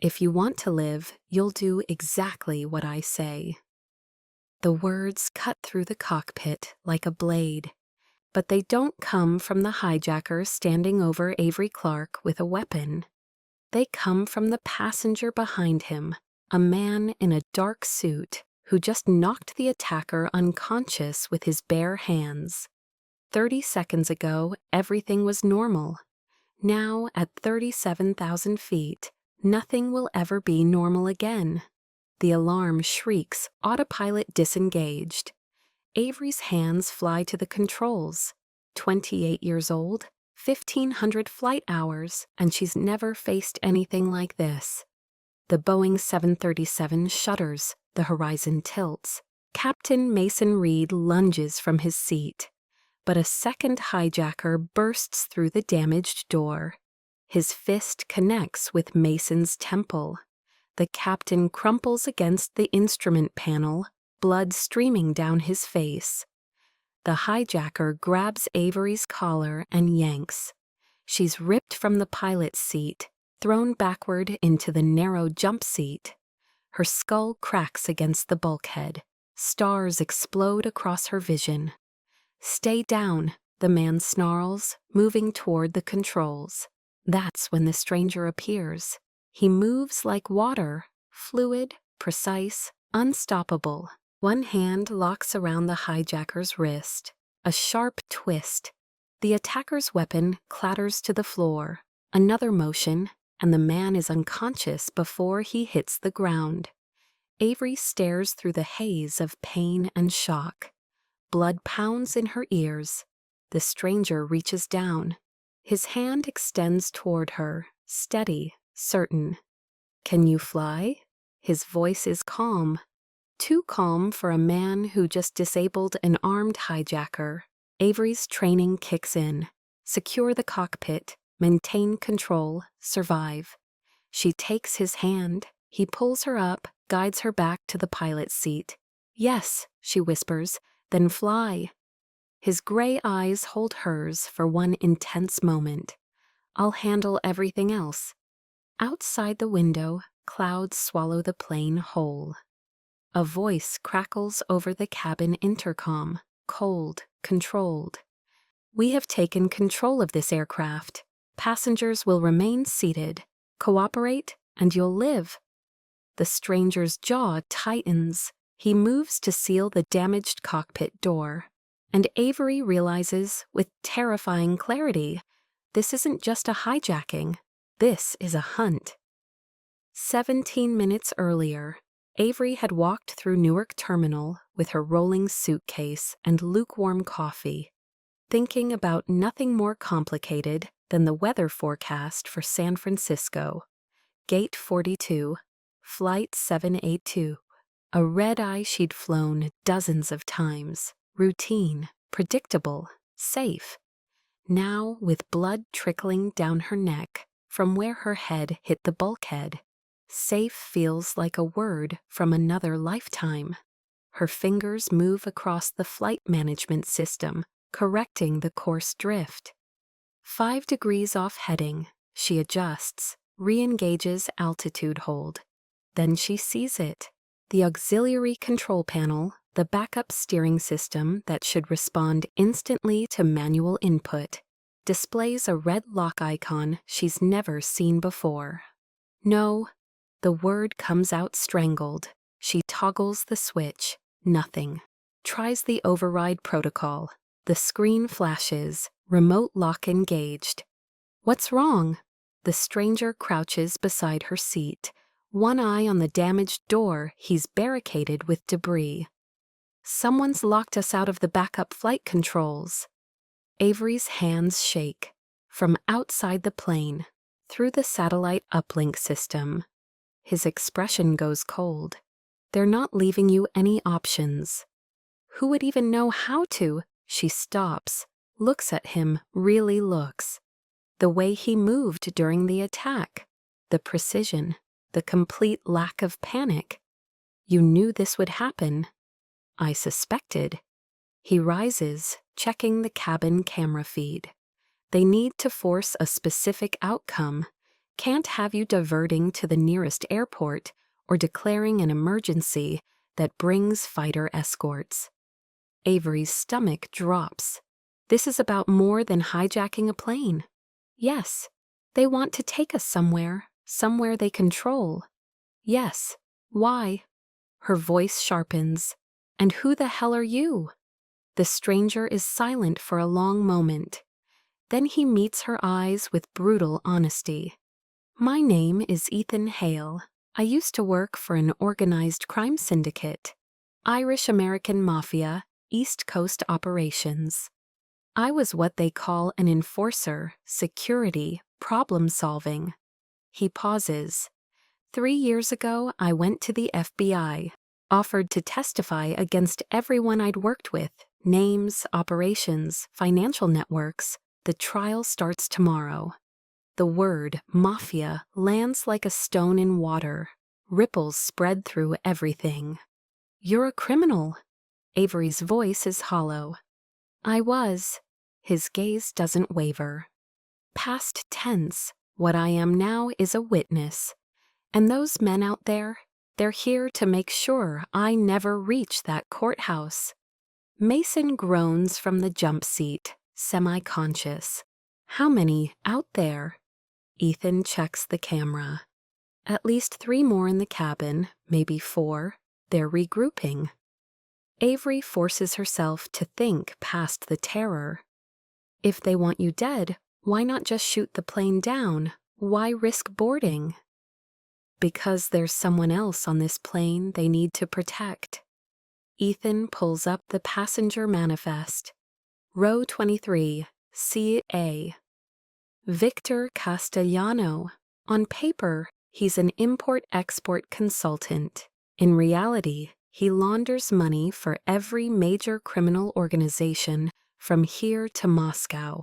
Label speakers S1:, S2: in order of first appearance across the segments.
S1: If you want to live, you'll do exactly what I say. The words cut through the cockpit like a blade, but they don't come from the hijacker standing over Avery Clark with a weapon. They come from the passenger behind him, a man in a dark suit who just knocked the attacker unconscious with his bare hands. 30 seconds ago, everything was normal. Now, at 37,000 feet, nothing will ever be normal again. The alarm shrieks, autopilot disengaged. Avery's hands fly to the controls. 28 years old, 1,500 flight hours, and she's never faced anything like this. The Boeing 737 shudders, the horizon tilts. Captain Mason Reed lunges from his seat. But a second hijacker bursts through the damaged door. His fist connects with Mason's temple. The captain crumples against the instrument panel, blood streaming down his face. The hijacker grabs Avery's collar and yanks. She's ripped from the pilot's seat, thrown backward into the narrow jump seat. Her skull cracks against the bulkhead. Stars explode across her vision. "Stay down," the man snarls, moving toward the controls. That's when the stranger appears. He moves like water, fluid, precise, unstoppable. One hand locks around the hijacker's wrist. A sharp twist. The attacker's weapon clatters to the floor. Another motion, and the man is unconscious before he hits the ground. Avery stares through the haze of pain and shock. Blood pounds in her ears. The stranger reaches down. His hand extends toward her, steady, certain. "Can you fly?" His voice is calm. Too calm for a man who just disabled an armed hijacker. Avery's training kicks in. Secure the cockpit, maintain control, survive. She takes his hand. He pulls her up, guides her back to the pilot's seat. "Yes," she whispers. "Then fly." His gray eyes hold hers for one intense moment. "I'll handle everything else." Outside the window, clouds swallow the plane whole. A voice crackles over the cabin intercom, cold, controlled. "We have taken control of this aircraft. Passengers will remain seated. Cooperate, and you'll live." The stranger's jaw tightens. He moves to seal the damaged cockpit door. And Avery realizes, with terrifying clarity, this isn't just a hijacking. This is a hunt. 17 minutes earlier, Avery had walked through Newark Terminal with her rolling suitcase and lukewarm coffee, thinking about nothing more complicated than the weather forecast for San Francisco. Gate 42, Flight 782. A red-eye she'd flown dozens of times. Routine, predictable, safe. Now, with blood trickling down her neck from where her head hit the bulkhead, safe feels like a word from another lifetime. Her fingers move across the flight management system, correcting the course drift. 5 degrees off heading, she adjusts, re-engages altitude hold. Then she sees it. The auxiliary control panel, the backup steering system that should respond instantly to manual input, displays a red lock icon she's never seen before. "No." The word comes out strangled. She toggles the switch. Nothing. Tries the override protocol. The screen flashes. Remote lock engaged. "What's wrong?" The stranger crouches beside her seat. One eye on the damaged door he's barricaded with debris. "Someone's locked us out of the backup flight controls." Avery's hands shake. From outside the plane, through the satellite uplink system. His expression goes cold. "They're not leaving you any options." Who would even know how to? She stops, looks at him, really looks. The way he moved during the attack. The precision. The complete lack of panic. "You knew this would happen." "I suspected." He rises, checking the cabin camera feed. They need to force a specific outcome. Can't have you diverting to the nearest airport or declaring an emergency that brings fighter escorts. Avery's stomach drops. This is about more than hijacking a plane. Yes, they want to take us somewhere they control. Yes, why? Her voice sharpens. And who the hell are you? The stranger is silent for a long moment. Then he meets her eyes with brutal honesty. My name is Ethan Hale. I used to work for an organized crime syndicate. Irish-American Mafia, East Coast operations. I was what they call an enforcer, security, problem-solving. He pauses. 3 years ago, I went to the FBI, offered to testify against everyone I'd worked with, names, operations, financial networks. The trial starts tomorrow. The word mafia lands like a stone in water. Ripples spread through everything. You're a criminal. Avery's voice is hollow. I was. His gaze doesn't waver. Past tense. What I am now is a witness. And those men out there, they're here to make sure I never reach that courthouse. Mason groans from the jump seat, semi-conscious. How many out there? Ethan checks the camera. At least 3 more in the cabin, maybe 4. They're regrouping. Avery forces herself to think past the terror. If they want you dead, why not just shoot the plane down? Why risk boarding? Because there's someone else on this plane they need to protect. Ethan pulls up the passenger manifest. Row 23, CA. Victor Castellano. On paper, he's an import-export consultant. In reality, he launders money for every major criminal organization from here to Moscow.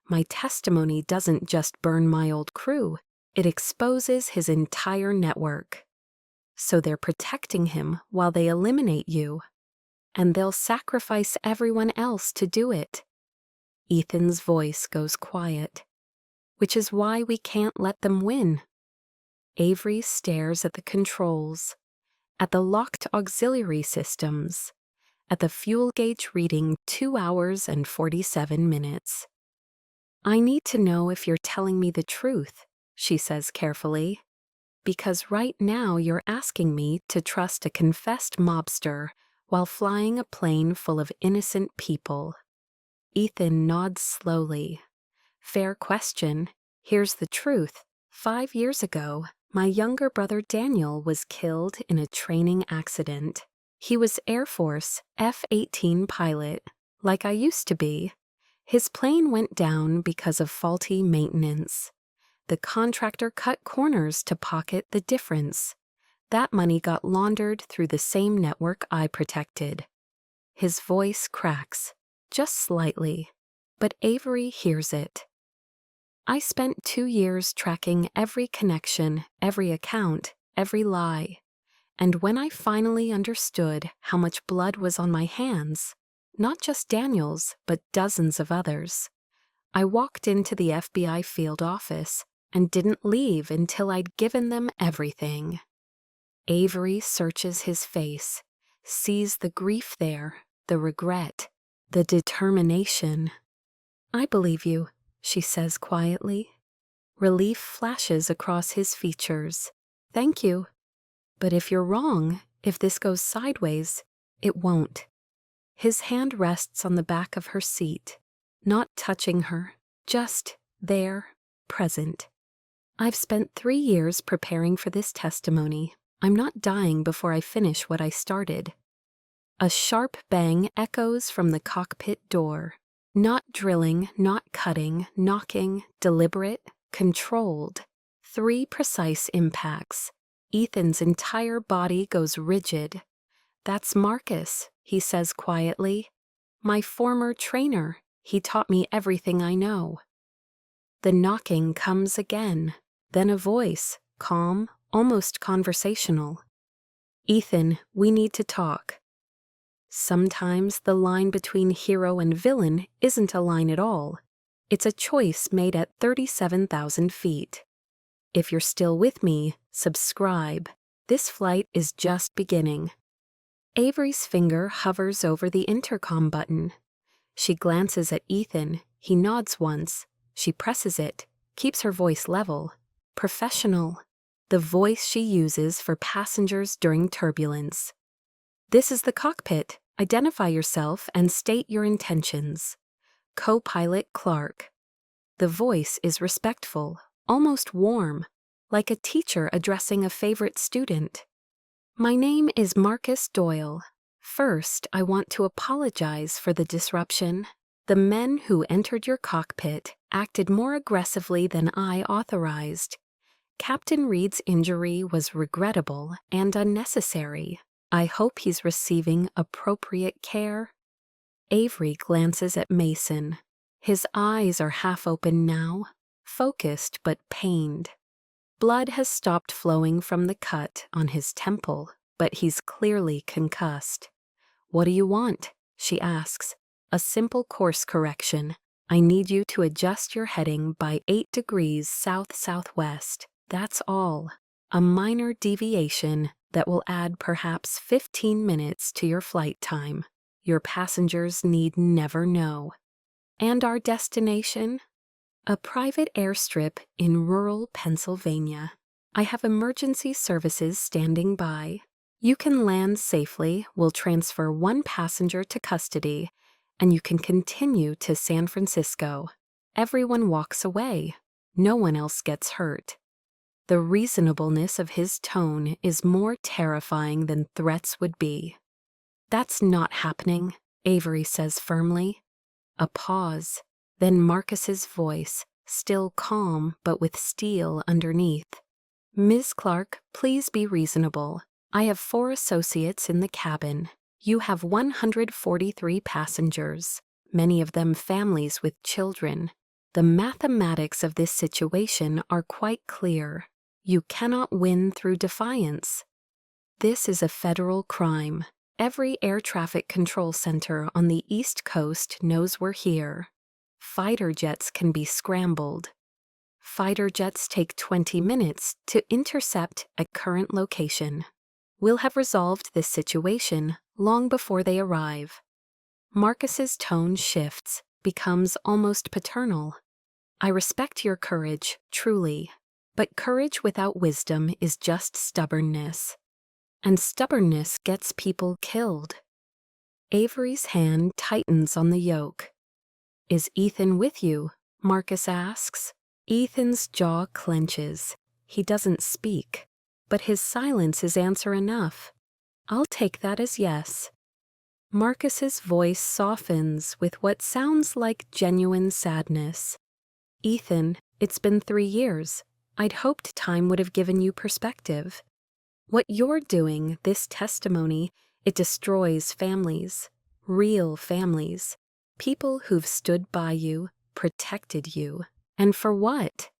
S1: My testimony doesn't just burn my old crew, it exposes his entire network. So they're protecting him while they eliminate you. And they'll sacrifice everyone else to do it. Ethan's voice goes quiet. Which is why we can't let them win. Avery stares at the controls, at the locked auxiliary systems, at the fuel gauge reading 2 hours and 47 minutes. I need to know if you're telling me the truth, she says carefully, because right now you're asking me to trust a confessed mobster while flying a plane full of innocent people. Ethan nods slowly. Fair question. Here's the truth. 5 years ago, my younger brother Daniel was killed in a training accident. He was Air Force F-18 pilot, like I used to be. His plane went down because of faulty maintenance. The contractor cut corners to pocket the difference. That money got laundered through the same network I protected. His voice cracks, just slightly, but Avery hears it. I spent 2 years tracking every connection, every account, every lie. And when I finally understood how much blood was on my hands, not just Daniel's, but dozens of others, I walked into the FBI field office and didn't leave until I'd given them everything. Avery searches his face, sees the grief there, the regret, the determination. I believe you, she says quietly. Relief flashes across his features. Thank you. But if you're wrong, if this goes sideways, it won't. His hand rests on the back of her seat, not touching her, just there, present. I've spent 3 years preparing for this testimony. I'm not dying before I finish what I started. A sharp bang echoes from the cockpit door. Not drilling, not cutting, knocking, deliberate, controlled. 3 precise impacts. Ethan's entire body goes rigid. That's Marcus, he says quietly. My former trainer. He taught me everything I know. The knocking comes again. Then a voice, calm, almost conversational. Ethan, we need to talk. Sometimes the line between hero and villain isn't a line at all. It's a choice made at 37,000 feet. If you're still with me, subscribe. This flight is just beginning. Avery's finger hovers over the intercom button. She glances at Ethan. He nods once. She presses it, keeps her voice level. Professional. The voice she uses for passengers during turbulence. This is the cockpit. Identify yourself and state your intentions. Co-pilot Clark. The voice is respectful, almost warm, like a teacher addressing a favorite student. My name is Marcus Doyle. First, I want to apologize for the disruption. The men who entered your cockpit acted more aggressively than I authorized. Captain Reed's injury was regrettable and unnecessary. I hope he's receiving appropriate care. Avery glances at Mason. His eyes are half open now, focused but pained. Blood has stopped flowing from the cut on his temple, but he's clearly concussed. What do you want? She asks. A simple course correction. I need you to adjust your heading by 8 degrees south-southwest. That's all. A minor deviation that will add perhaps 15 minutes to your flight time. Your passengers need never know. And our destination? A private airstrip in rural Pennsylvania. I have emergency services standing by. You can land safely, we'll transfer one passenger to custody, and you can continue to San Francisco. Everyone walks away. No one else gets hurt. The reasonableness of his tone is more terrifying than threats would be. That's not happening, Avery says firmly. A pause, then Marcus's voice, still calm but with steel underneath. Ms. Clark, please be reasonable. I have 4 associates in the cabin. You have 143 passengers, many of them families with children. The mathematics of this situation are quite clear. You cannot win through defiance. This is a federal crime. Every air traffic control center on the East Coast knows we're here. Fighter jets can be scrambled. Fighter jets take 20 minutes to intercept at current location. We'll have resolved this situation long before they arrive. Marcus's tone shifts, becomes almost paternal. I respect your courage, truly, but courage without wisdom is just stubbornness. And stubbornness gets people killed. Avery's hand tightens on the yoke. Is Ethan with you? Marcus asks. Ethan's jaw clenches. He doesn't speak, but his silence is answer enough. I'll take that as yes. Marcus's voice softens with what sounds like genuine sadness. Ethan, it's been 3 years. I'd hoped time would have given you perspective. What you're doing, this testimony, it destroys families, real families, people who've stood by you, protected you. And for what?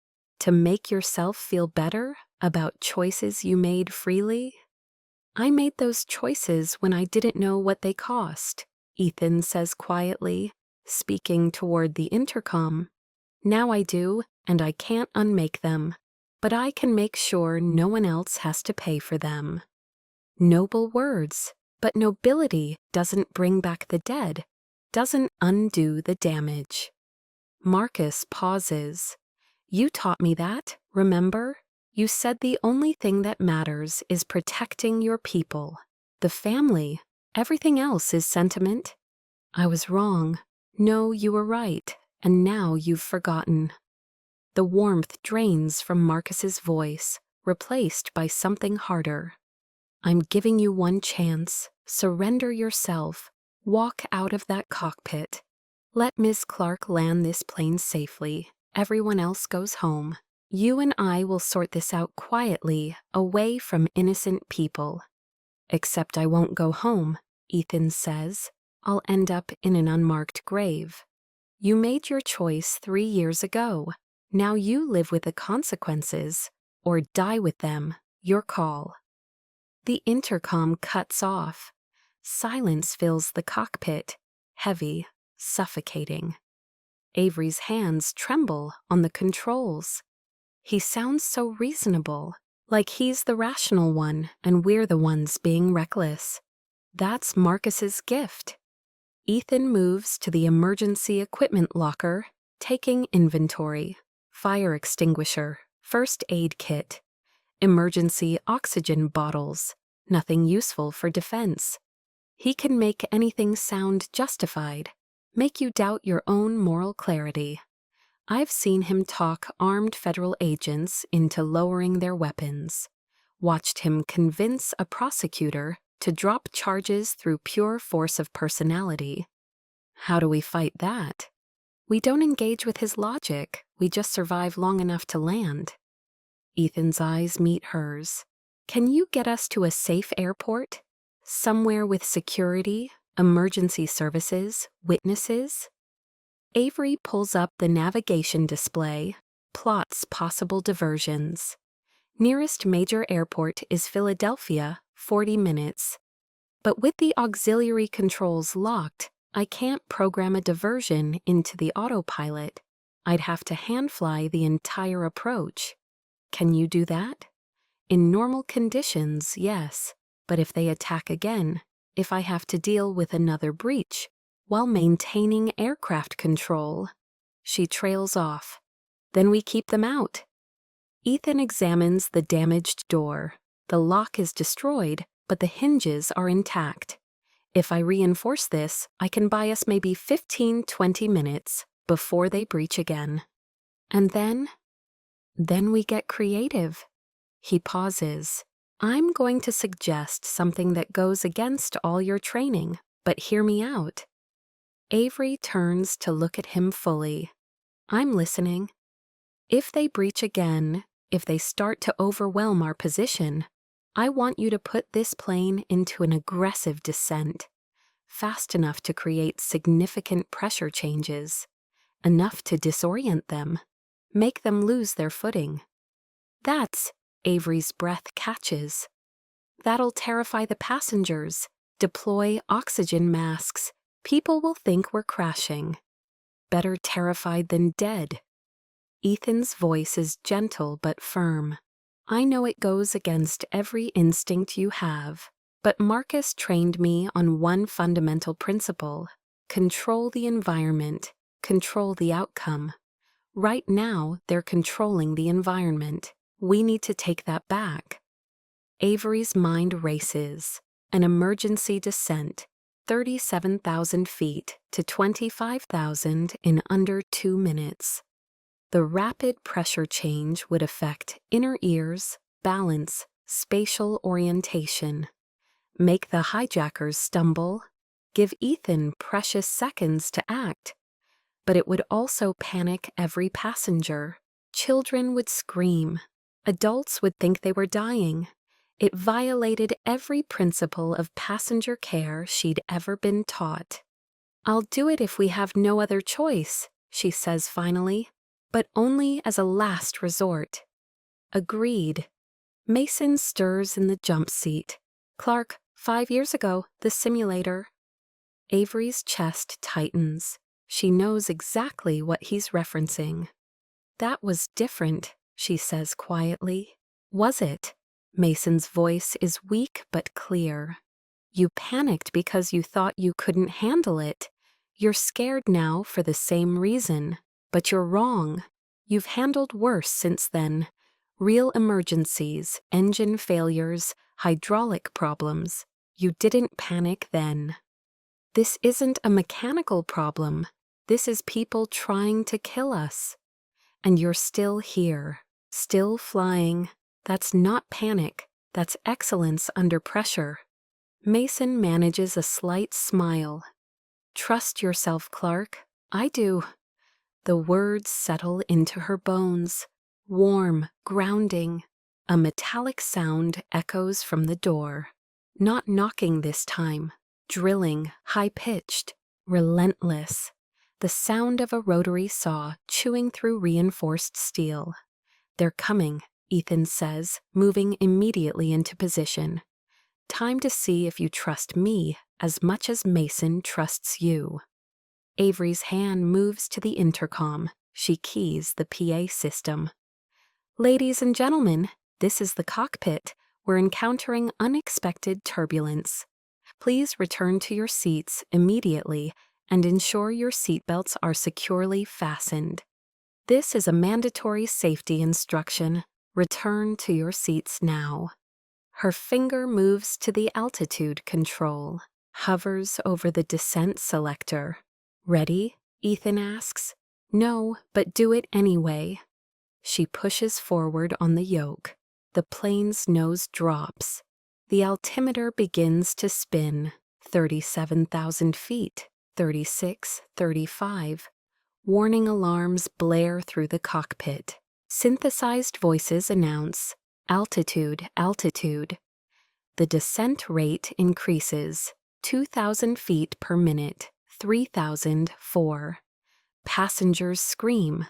S1: To make yourself feel better about choices you made freely? I made those choices when I didn't know what they cost, Ethan says quietly, speaking toward the intercom. Now I do, and I can't unmake them. But I can make sure no one else has to pay for them. Noble words, but nobility doesn't bring back the dead, doesn't undo the damage. Marcus pauses. You taught me that, remember? You said the only thing that matters is protecting your people, the family. Everything else is sentiment. I was wrong. No, you were right, and now you've forgotten. The warmth drains from Marcus's voice, replaced by something harder. I'm giving you one chance. Surrender yourself. Walk out of that cockpit. Let Ms. Clark land this plane safely. Everyone else goes home. You and I will sort this out quietly, away from innocent people. Except I won't go home, Ethan says. I'll end up in an unmarked grave. You made your choice 3 years ago. Now you live with the consequences, or die with them, your call. The intercom cuts off. Silence fills the cockpit, heavy, suffocating. Avery's hands tremble on the controls. He sounds so reasonable, like he's the rational one and we're the ones being reckless. That's Marcus's gift. Ethan moves to the emergency equipment locker, taking inventory: fire extinguisher, first aid kit, emergency oxygen bottles, nothing useful for defense. He can make anything sound justified, make you doubt your own moral clarity. I've seen him talk armed federal agents into lowering their weapons, watched him convince a prosecutor to drop charges through pure force of personality. How do we fight that? We don't engage with his logic, we just survive long enough to land. Ethan's eyes meet hers. Can you get us to a safe airport? Somewhere with security, emergency services, witnesses? Avery pulls up the navigation display, plots possible diversions. Nearest major airport is Philadelphia, 40 minutes. But with the auxiliary controls locked, I can't program a diversion into the autopilot. I'd have to hand-fly the entire approach. Can you do that? In normal conditions, yes. But if they attack again, if I have to deal with another breach, while maintaining aircraft control. She trails off. Then we keep them out. Ethan examines the damaged door. The lock is destroyed, but the hinges are intact. If I reinforce this, I can buy us maybe 15-20 minutes before they breach again. And then we get creative. He pauses. I'm going to suggest something that goes against all your training, but hear me out. Avery turns to look at him fully. I'm listening. If they breach again, if they start to overwhelm our position, I want you to put this plane into an aggressive descent, fast enough to create significant pressure changes, enough to disorient them, make them lose their footing. That's, Avery's breath catches. That'll terrify the passengers, deploy oxygen masks. People will think we're crashing. Better terrified than dead. Ethan's voice is gentle but firm. I know it goes against every instinct you have, but Marcus trained me on one fundamental principle: control the environment, control the outcome. Right now, they're controlling the environment. We need to take that back. Avery's mind races. An emergency descent, 37,000 feet to 25,000 in under 2 minutes. The rapid pressure change would affect inner ears, balance, spatial orientation, make the hijackers stumble, give Ethan precious seconds to act. But it would also panic every passenger. Children would scream. Adults would think they were dying. It violated every principle of passenger care she'd ever been taught. I'll do it if we have no other choice, she says finally, but only as a last resort. Agreed. Mason stirs in the jump seat. Clark, 5 years ago, the simulator. Avery's chest tightens. She knows exactly what he's referencing. That was different, she says quietly. Was it? Mason's voice is weak but clear. You panicked because you thought you couldn't handle it. You're scared now for the same reason. But you're wrong. You've handled worse since then. Real emergencies, engine failures, hydraulic problems. You didn't panic then. This isn't a mechanical problem. This is people trying to kill us. And you're still here, still flying. That's not panic. That's excellence under pressure. Mason manages a slight smile. Trust yourself, Clark. I do. The words settle into her bones. Warm, grounding. A metallic sound echoes from the door. Not knocking this time. Drilling, high-pitched, relentless. The sound of a rotary saw chewing through reinforced steel. They're coming, Ethan says, moving immediately into position. Time to see if you trust me as much as Mason trusts you. Avery's hand moves to the intercom. She keys the PA system. Ladies and gentlemen, this is the cockpit. We're encountering unexpected turbulence. Please return to your seats immediately and ensure your seatbelts are securely fastened. This is a mandatory safety instruction. Return to your seats now. Her finger moves to the altitude control, hovers over the descent selector. Ready? Ethan asks. No, but do it anyway. She pushes forward on the yoke. The plane's nose drops. The altimeter begins to spin. 37,000 feet, 36, 35. Warning alarms blare through the cockpit. Synthesized voices announce, altitude, altitude. The descent rate increases, 2,000 feet per minute, 3,004. Passengers scream.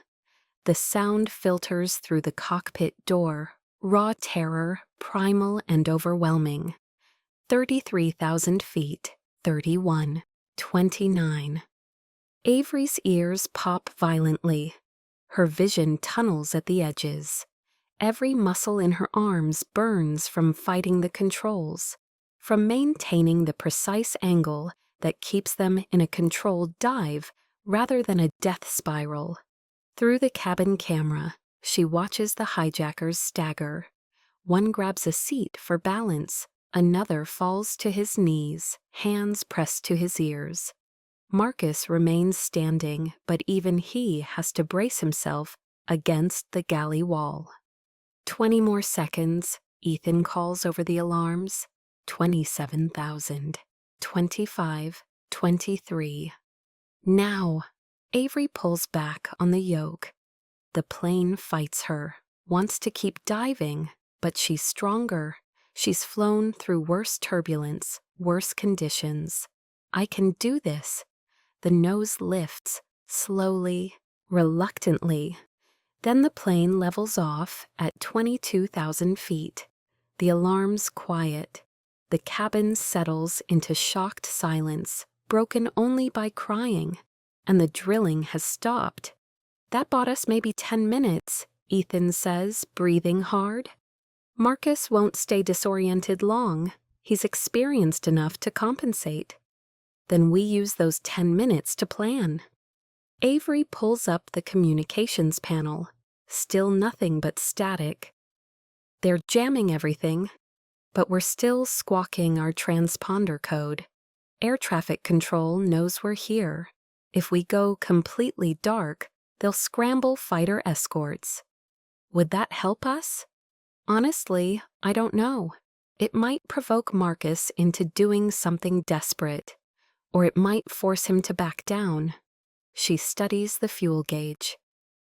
S1: The sound filters through the cockpit door, raw terror, primal and overwhelming. 33,000 feet, 31, 29. Avery's ears pop violently. Her vision tunnels at the edges. Every muscle in her arms burns from fighting the controls, from maintaining the precise angle that keeps them in a controlled dive rather than a death spiral. Through the cabin camera, she watches the hijackers stagger. One grabs a seat for balance, another falls to his knees, hands pressed to his ears. Marcus remains standing, but even he has to brace himself against the galley wall. 20 more seconds, Ethan calls over the alarms. 27,000. 25, 23. Now! Avery pulls back on the yoke. The plane fights her, wants to keep diving, but she's stronger. She's flown through worse turbulence, worse conditions. I can do this. The nose lifts, slowly, reluctantly. Then the plane levels off at 22,000 feet. The alarms quiet. The cabin settles into shocked silence, broken only by crying. And the drilling has stopped. That bought us maybe 10 minutes, Ethan says, breathing hard. Marcus won't stay disoriented long. He's experienced enough to compensate. Then we use those 10 minutes to plan. Avery pulls up the communications panel. Still nothing but static. They're jamming everything, but we're still squawking our transponder code. Air traffic control knows we're here. If we go completely dark, they'll scramble fighter escorts. Would that help us? Honestly, I don't know. It might provoke Marcus into doing something desperate, or it might force him to back down. She studies the fuel gauge.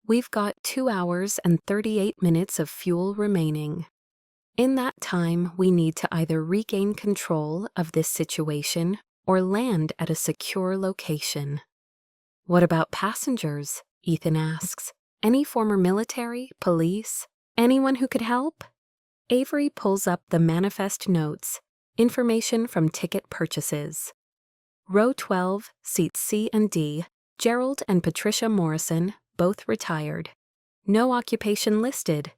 S1: We've got 2 hours and 38 minutes of fuel remaining. In that time, we need to either regain control of this situation or land at a secure location. What about passengers? Ethan asks. Any former military, police, anyone who could help? Avery pulls up the manifest notes, information from ticket purchases. Row 12, seats C and D, Gerald and Patricia Morrison, both retired. No occupation listed.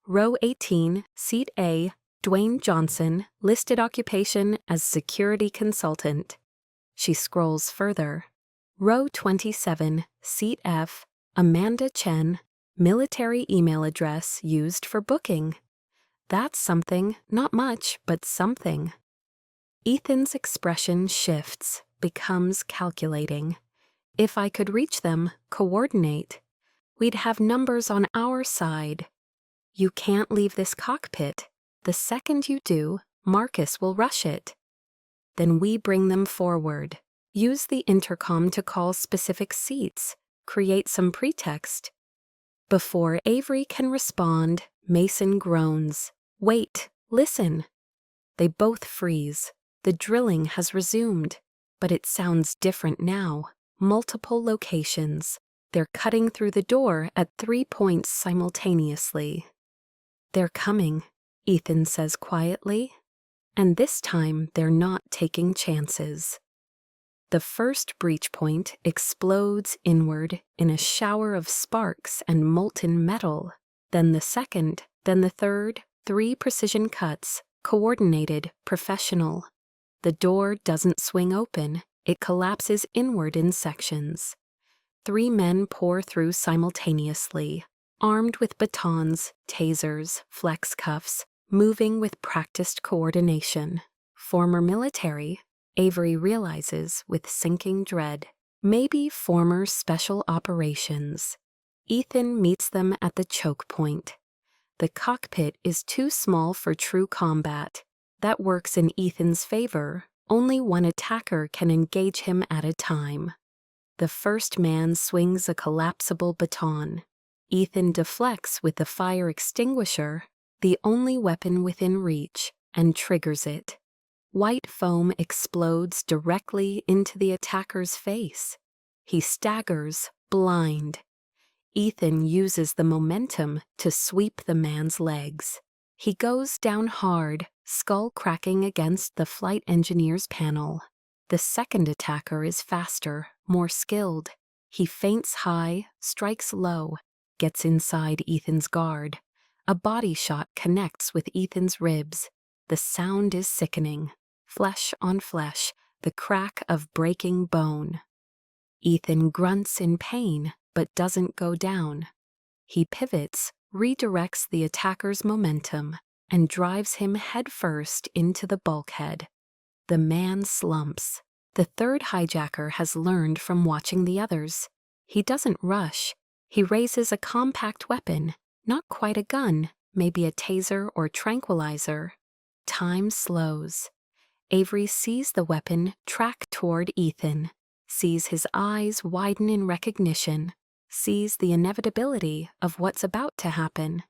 S1: Row 18, seat A, Dwayne Johnson, listed occupation as security consultant. She scrolls further. Row 27, seat F, Amanda Chen, military email address used for booking. That's something, not much, but something. Ethan's expression shifts, becomes calculating. If I could reach them, coordinate, we'd have numbers on our side. You can't leave this cockpit. The second you do, Marcus will rush it. Then we bring them forward. Use the intercom to call specific seats. Create some pretext. Before Avery can respond, Mason groans. Wait, listen. They both freeze. The drilling has resumed, but it sounds different now. Multiple locations. They're cutting through the door at 3 points simultaneously. They're coming, Ethan says quietly. And this time they're not taking chances. The first breach point explodes inward in a shower of sparks and molten metal. then the second, then the third, 3 precision cuts, coordinated, professional. The door doesn't swing open, it collapses inward in sections. 3 men pour through simultaneously, armed with batons, tasers, flex cuffs, moving with practiced coordination. Former military, Avery realizes with sinking dread. Maybe former special operations. Ethan meets them at the choke point. The cockpit is too small for true combat. That works in Ethan's favor. Only one attacker can engage him at a time. The first man swings a collapsible baton. Ethan deflects with the fire extinguisher, the only weapon within reach, and triggers it. White foam explodes directly into the attacker's face. He staggers, blind. Ethan uses the momentum to sweep the man's legs. He goes down hard, skull cracking against the flight engineer's panel. The second attacker is faster, more skilled. He feints high, strikes low, gets inside Ethan's guard. A body shot connects with Ethan's ribs. The sound is sickening. Flesh on flesh, the crack of breaking bone. Ethan grunts in pain, but doesn't go down. He pivots, redirects the attacker's momentum, and drives him headfirst into the bulkhead. The man slumps. The third hijacker has learned from watching the others. He doesn't rush. He raises a compact weapon, not quite a gun, maybe a taser or tranquilizer. Time slows. Avery sees the weapon track toward Ethan, sees his eyes widen in recognition, sees the inevitability of what's about to happen.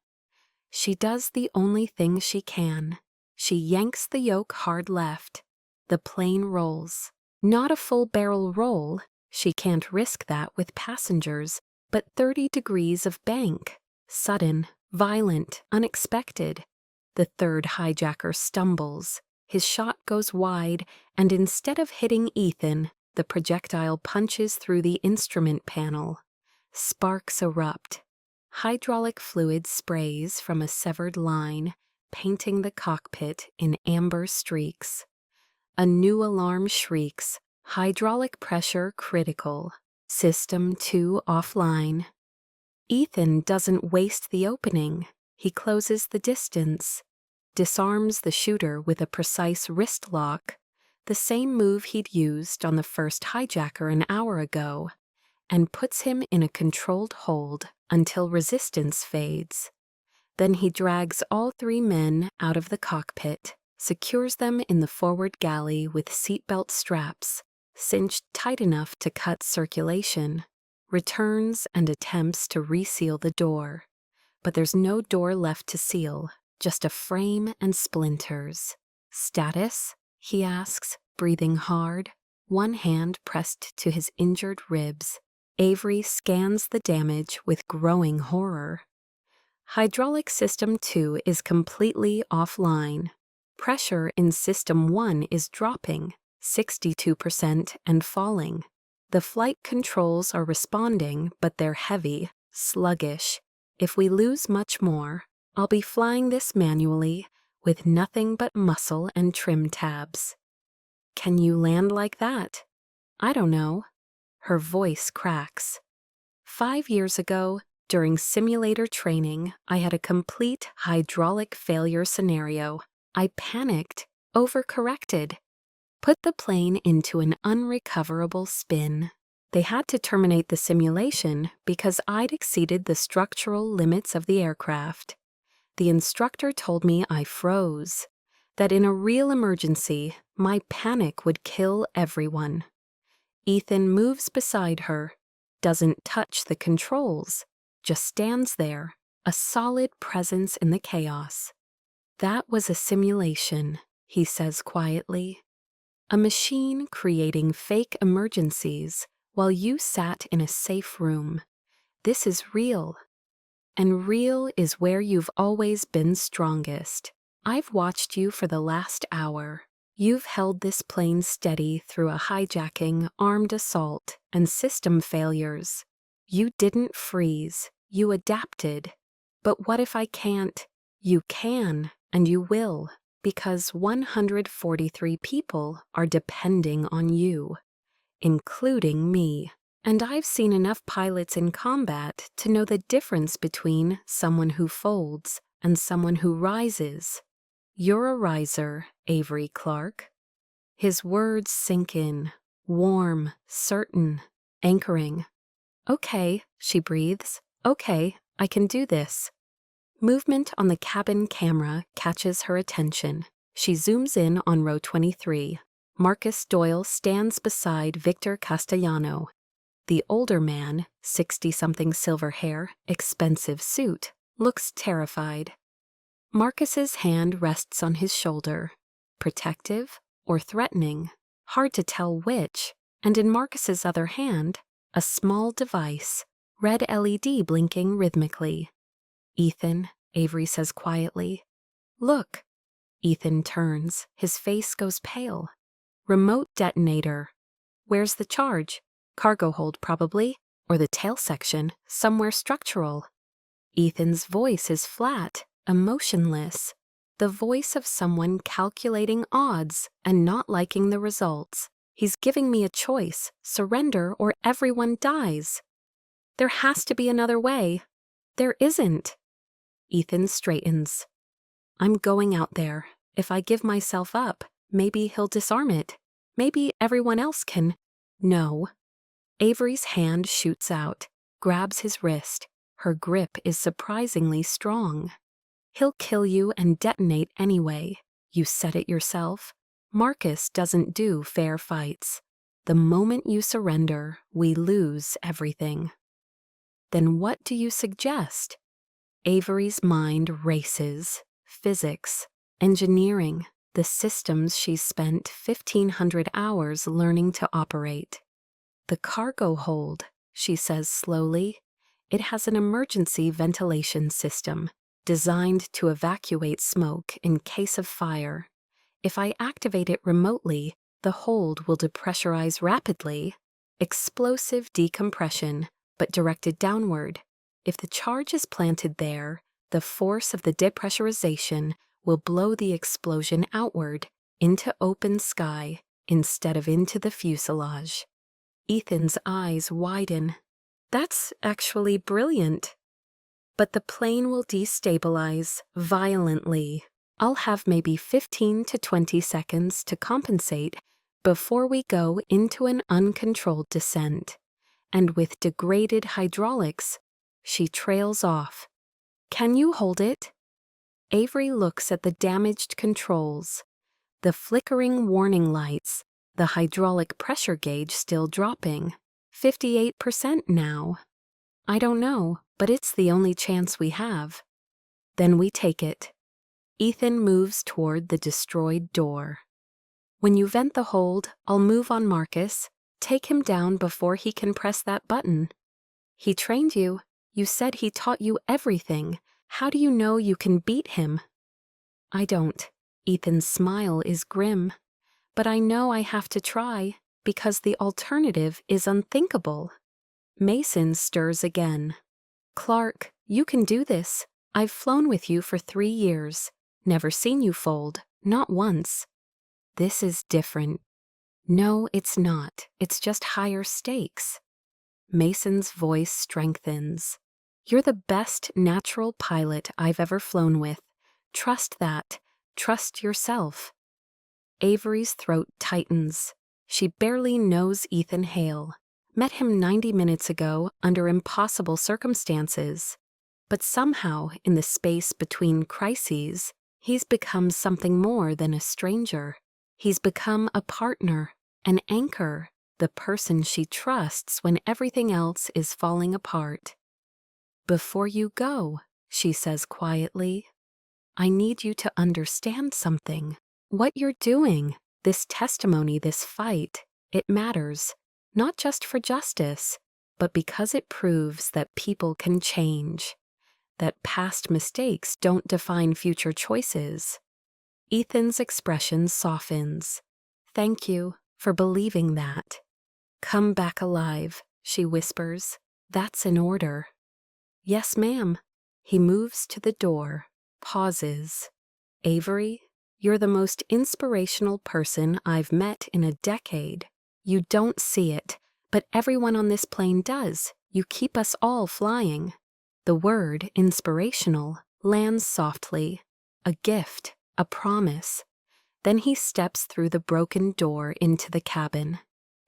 S1: She does the only thing she can. She yanks the yoke hard left. The plane rolls. Not a full barrel roll. She can't risk that with passengers, but 30 degrees of bank. Sudden, violent, unexpected. The third hijacker stumbles. His shot goes wide, and instead of hitting Ethan, the projectile punches through the instrument panel. Sparks erupt. Hydraulic fluid sprays from a severed line, painting the cockpit in amber streaks. A new alarm shrieks, hydraulic pressure critical. System 2 offline. Ethan doesn't waste the opening. He closes the distance. Disarms the shooter with a precise wrist lock, the same move he'd used on the first hijacker an hour ago, and puts him in a controlled hold until resistance fades. Then he drags all 3 men out of the cockpit, secures them in the forward galley with seatbelt straps, cinched tight enough to cut circulation, returns and attempts to reseal the door. But there's no door left to seal. Just a frame and splinters. Status? He asks, breathing hard, one hand pressed to his injured ribs. Avery scans the damage with growing horror. Hydraulic System 2 is completely offline. Pressure in System 1 is dropping, 62% and falling. The flight controls are responding, but they're heavy, sluggish. If we lose much more, I'll be flying this manually with nothing but muscle and trim tabs. Can you land like that? I don't know. Her voice cracks. 5 years ago, during simulator training, I had a complete hydraulic failure scenario. I panicked, overcorrected, put the plane into an unrecoverable spin. They had to terminate the simulation because I'd exceeded the structural limits of the aircraft. The instructor told me I froze, that in a real emergency, my panic would kill everyone. Ethan moves beside her, doesn't touch the controls, just stands there, a solid presence in the chaos. That was a simulation, he says quietly. A machine creating fake emergencies while you sat in a safe room. This is real. And real is where you've always been strongest. I've watched you for the last hour. You've held this plane steady through a hijacking, armed assault, and system failures. You didn't freeze. You adapted. But what if I can't? You can, and you will, because 143 people are depending on you, including me. And I've seen enough pilots in combat to know the difference between someone who folds and someone who rises. You're a riser, Avery Clark. His words sink in, warm, certain, anchoring. Okay, she breathes. Okay, I can do this. Movement on the cabin camera catches her attention. She zooms in on row 23. Marcus Doyle stands beside Victor Castellano. The older man, 60-something, silver hair, expensive suit, looks terrified. Marcus's hand rests on his shoulder. Protective or threatening? Hard to tell which. And in Marcus's other hand, a small device, red LED blinking rhythmically. Ethan, Avery says quietly. Look. Ethan turns. His face goes pale. Remote detonator. Where's the charge? Cargo hold, probably, or the tail section, somewhere structural. Ethan's voice is flat, emotionless, the voice of someone calculating odds and not liking the results. He's giving me a choice, surrender or everyone dies. There has to be another way. There isn't. Ethan straightens. I'm going out there. If I give myself up, maybe he'll disarm it. Maybe everyone else can. No. Avery's hand shoots out, grabs his wrist. Her grip is surprisingly strong. He'll kill you and detonate anyway. You said it yourself. Marcus doesn't do fair fights. The moment you surrender, we lose everything. Then what do you suggest? Avery's mind races. Physics, engineering, the systems she's spent 1,500 hours learning to operate. The cargo hold, she says slowly. It has an emergency ventilation system designed to evacuate smoke in case of fire. If I activate it remotely, the hold will depressurize rapidly. Explosive decompression, but directed downward. If the charge is planted there, the force of the depressurization will blow the explosion outward into open sky instead of into the fuselage. Ethan's eyes widen. That's actually brilliant. But the plane will destabilize violently. I'll have maybe 15 to 20 seconds to compensate before we go into an uncontrolled descent. And with degraded hydraulics, she trails off. Can you hold it? Avery looks at the damaged controls, the flickering warning lights, the hydraulic pressure gauge still dropping. 58% now. I don't know, but it's the only chance we have. Then we take it. Ethan moves toward the destroyed door. When you vent the hold, I'll move on Marcus. Take him down before he can press that button. He trained you. You said he taught you everything. How do you know you can beat him? I don't. Ethan's smile is grim. But I know I have to try, because the alternative is unthinkable. Mason stirs again. Clark, you can do this. I've flown with you for 3 years. Never seen you fold, not once. This is different. No, it's not. It's just higher stakes. Mason's voice strengthens. You're the best natural pilot I've ever flown with. Trust that. Trust yourself. Avery's throat tightens. She barely knows Ethan Hale. Met him 90 minutes ago under impossible circumstances. But somehow, in the space between crises, he's become something more than a stranger. He's become a partner, an anchor, the person she trusts when everything else is falling apart. Before you go, she says quietly, I need you to understand something. What you're doing, this testimony, this fight, it matters, not just for justice, but because it proves that people can change, that past mistakes don't define future choices. Ethan's expression softens. Thank you for believing that. Come back alive, she whispers. That's an order. Yes, ma'am. He moves to the door, pauses. Avery, you're the most inspirational person I've met in a decade. You don't see it, but everyone on this plane does. You keep us all flying. The word inspirational lands softly. A gift, a promise. Then he steps through the broken door into the cabin.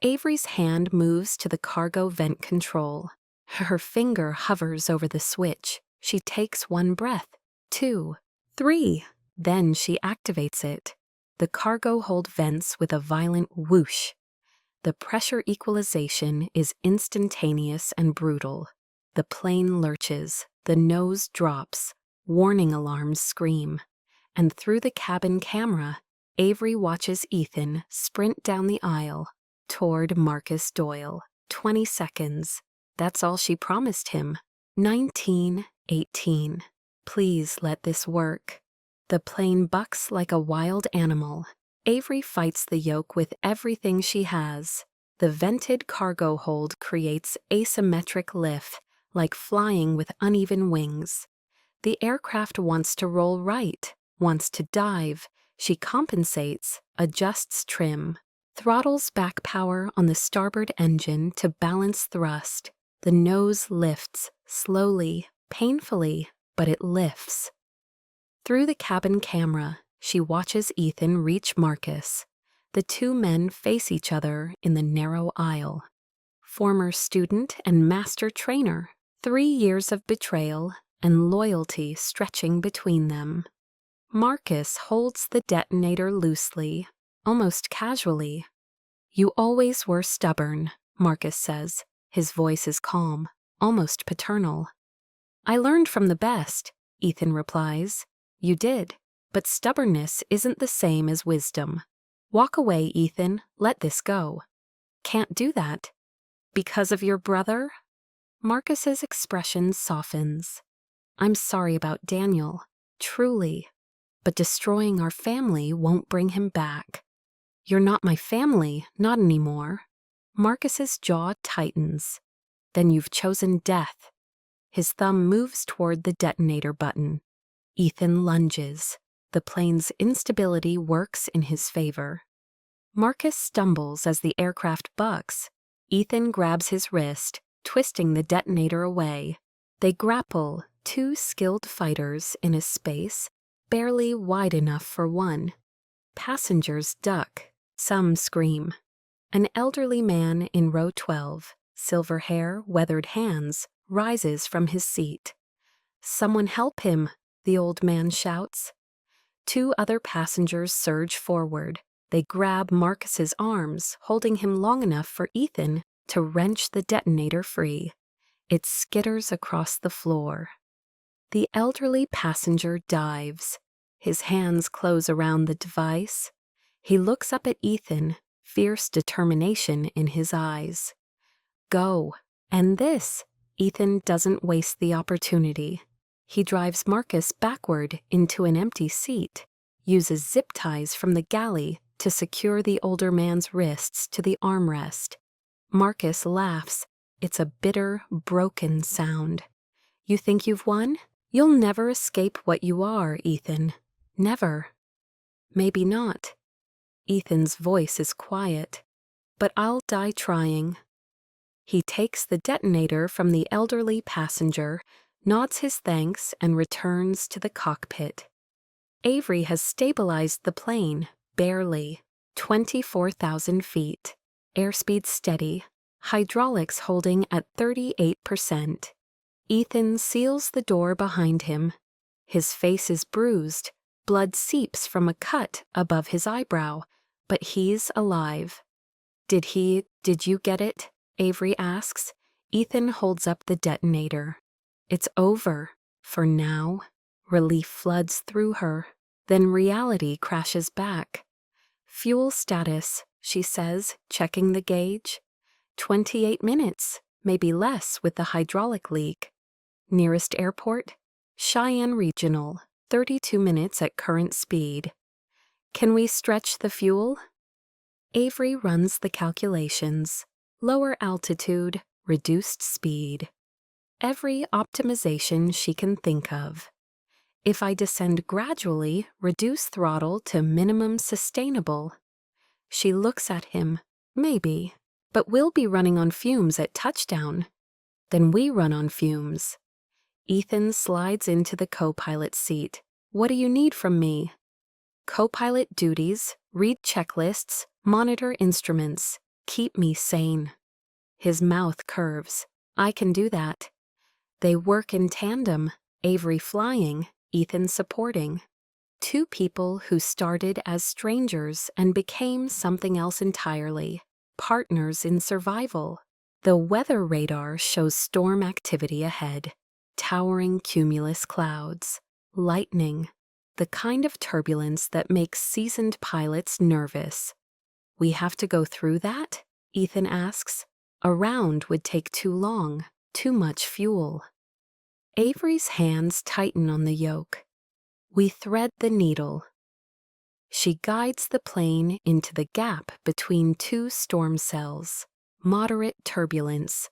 S1: Avery's hand moves to the cargo vent control. Her finger hovers over the switch. She takes one breath, 2, 3. Then she activates it. The cargo hold vents with a violent whoosh. The pressure equalization is instantaneous and brutal. The plane lurches, the nose drops, warning alarms scream. And through the cabin camera, Avery watches Ethan sprint down the aisle toward Marcus Doyle. 20 seconds. That's all she promised him. 19, 18. Please let this work. The plane bucks like a wild animal. Avery fights the yoke with everything she has. The vented cargo hold creates asymmetric lift, like flying with uneven wings. The aircraft wants to roll right, wants to dive. She compensates, adjusts trim, throttles back power on the starboard engine to balance thrust. The nose lifts, slowly, painfully, but it lifts. Through the cabin camera, she watches Ethan reach Marcus. The two men face each other in the narrow aisle. Former student and master trainer, 3 years of betrayal and loyalty stretching between them. Marcus holds the detonator loosely, almost casually. You always were stubborn, Marcus says. His voice is calm, almost paternal. I learned from the best, Ethan replies. You did, but stubbornness isn't the same as wisdom. Walk away, Ethan. Let this go. Can't do that. Because of your brother? Marcus's expression softens. I'm sorry about Daniel, truly, but destroying our family won't bring him back. You're not my family, not anymore. Marcus's jaw tightens. Then you've chosen death. His thumb moves toward the detonator button. Ethan lunges. The plane's instability works in his favor. Marcus stumbles as the aircraft bucks. Ethan grabs his wrist, twisting the detonator away. They grapple, 2 skilled fighters in a space barely wide enough for one. Passengers duck. Some scream. An elderly man in row 12, silver hair, weathered hands, rises from his seat. Someone help him, the old man shouts. 2 other passengers surge forward. They grab Marcus's arms, holding him long enough for Ethan to wrench the detonator free. It skitters across the floor. The elderly passenger dives. His hands close around the device. He looks up at Ethan, fierce determination in his eyes. Go. And this. Ethan doesn't waste the opportunity. He drives Marcus backward into an empty seat, uses zip ties from the galley to secure the older man's wrists to the armrest. Marcus laughs. It's a bitter, broken sound. You think you've won? You'll never escape what you are, Ethan. Never. Maybe not. Ethan's voice is quiet. But I'll die trying. He takes the detonator from the elderly passenger, nods his thanks, and returns to the cockpit. Avery has stabilized the plane, barely. 24,000 feet. Airspeed steady. Hydraulics holding at 38%. Ethan seals the door behind him. His face is bruised. Blood seeps from a cut above his eyebrow, but he's alive. Did you get it? Avery asks. Ethan holds up the detonator. It's over. For now. Relief floods through her. Then reality crashes back. Fuel status, she says, checking the gauge. 28 minutes, maybe less with the hydraulic leak. Nearest airport? Cheyenne Regional, 32 minutes at current speed. Can we stretch the fuel? Avery runs the calculations. Lower altitude, reduced speed. every optimization she can think of. If I descend gradually, reduce throttle to minimum sustainable. She looks at him. Maybe. But we'll be running on fumes at touchdown. Then we run on fumes. Ethan slides into the co-pilot seat. What do you need from me? Co-pilot duties, read checklists, monitor instruments, keep me sane. His mouth curves. I can do that. They work in tandem, Avery flying, Ethan supporting. Two people who started as strangers and became something else entirely, partners in survival. The weather radar shows storm activity ahead, towering cumulus clouds, lightning, the kind of turbulence that makes seasoned pilots nervous. We have to go through that? Ethan asks. A round would take too long, too much fuel. Avery's hands tighten on the yoke. We thread the needle. She guides the plane into the gap between two storm cells. Moderate turbulence.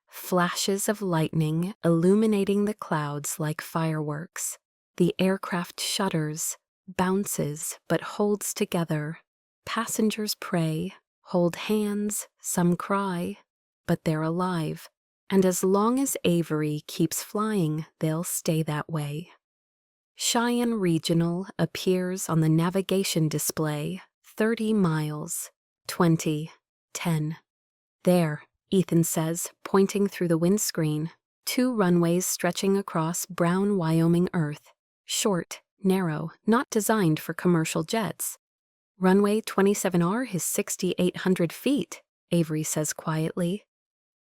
S1: Flashes of lightning illuminating the clouds like fireworks. The aircraft shudders, bounces, but holds together. Passengers pray, hold hands, some cry, but they're alive. And as long as Avery keeps flying, they'll stay that way. Cheyenne Regional appears on the navigation display, 30 miles, 20, 10. There, Ethan says, pointing through the windscreen, 2 runways stretching across brown Wyoming earth. Short, narrow, not designed for commercial jets. Runway 27R is 6,800 feet, Avery says quietly.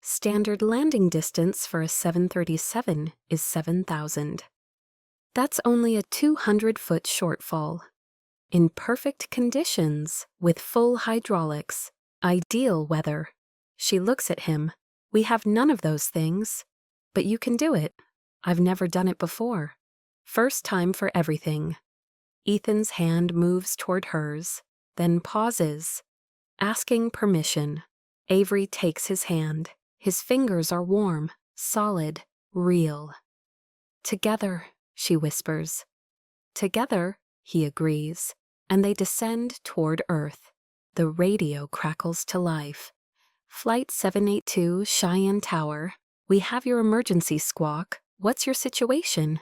S1: Standard landing distance for a 737 is 7,000. That's only a 200-foot shortfall. In perfect conditions, with full hydraulics, ideal weather. She looks at him. We have none of those things. But you can do it. I've never done it before. First time for everything. Ethan's hand moves toward hers, then pauses, asking permission. Avery takes his hand. His fingers are warm, solid, real. Together, she whispers. Together, he agrees, and they descend toward Earth. The radio crackles to life. Flight 782, Cheyenne Tower. We have your emergency squawk. What's your situation?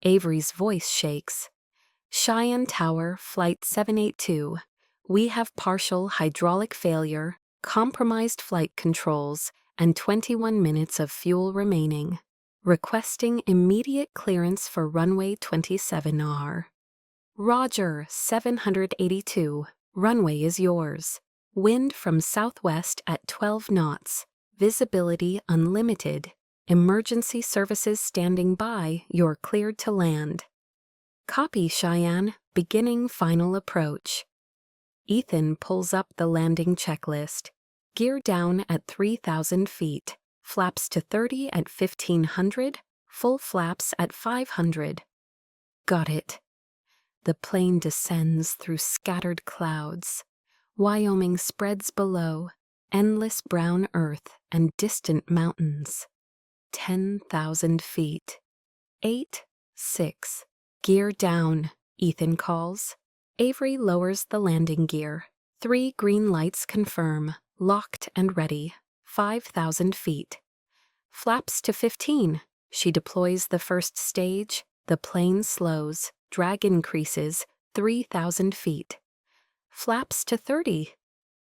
S1: Avery's voice shakes. Cheyenne Tower, Flight 782. We have partial hydraulic failure, compromised flight controls, and 21 minutes of fuel remaining. Requesting immediate clearance for runway 27R. Roger, 782. Runway is yours. Wind from southwest at 12 knots. Visibility unlimited. Emergency services standing by. You're cleared to land. Copy, Cheyenne. Beginning final approach. Ethan pulls up the landing checklist. Gear down at 3,000 feet. Flaps to 30 at 1,500. Full flaps at 500. Got it. The plane descends through scattered clouds. Wyoming spreads below, endless brown earth and distant mountains. 10,000 feet. 8, 6. Gear down, Ethan calls. Avery lowers the landing gear. 3 green lights confirm, locked and ready. 5,000 feet. Flaps to 15. She deploys the first stage. The plane slows. Drag increases. 3,000 feet. Flaps to 30.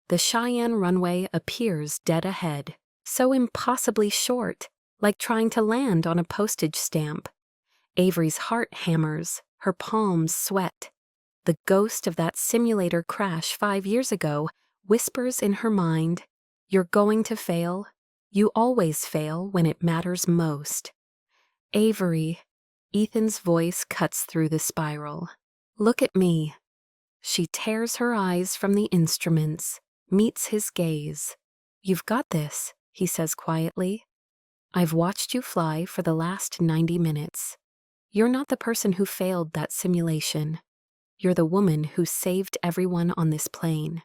S1: The Cheyenne runway appears dead ahead. So impossibly short, like trying to land on a postage stamp. Avery's heart hammers. Her palms sweat. The ghost of that simulator crash 5 years ago whispers in her mind, "You're going to fail. You always fail when it matters most." Avery. Ethan's voice cuts through the spiral. Look at me. She tears her eyes from the instruments, meets his gaze. You've got this, he says quietly. I've watched you fly for the last 90 minutes. You're not the person who failed that simulation. You're the woman who saved everyone on this plane,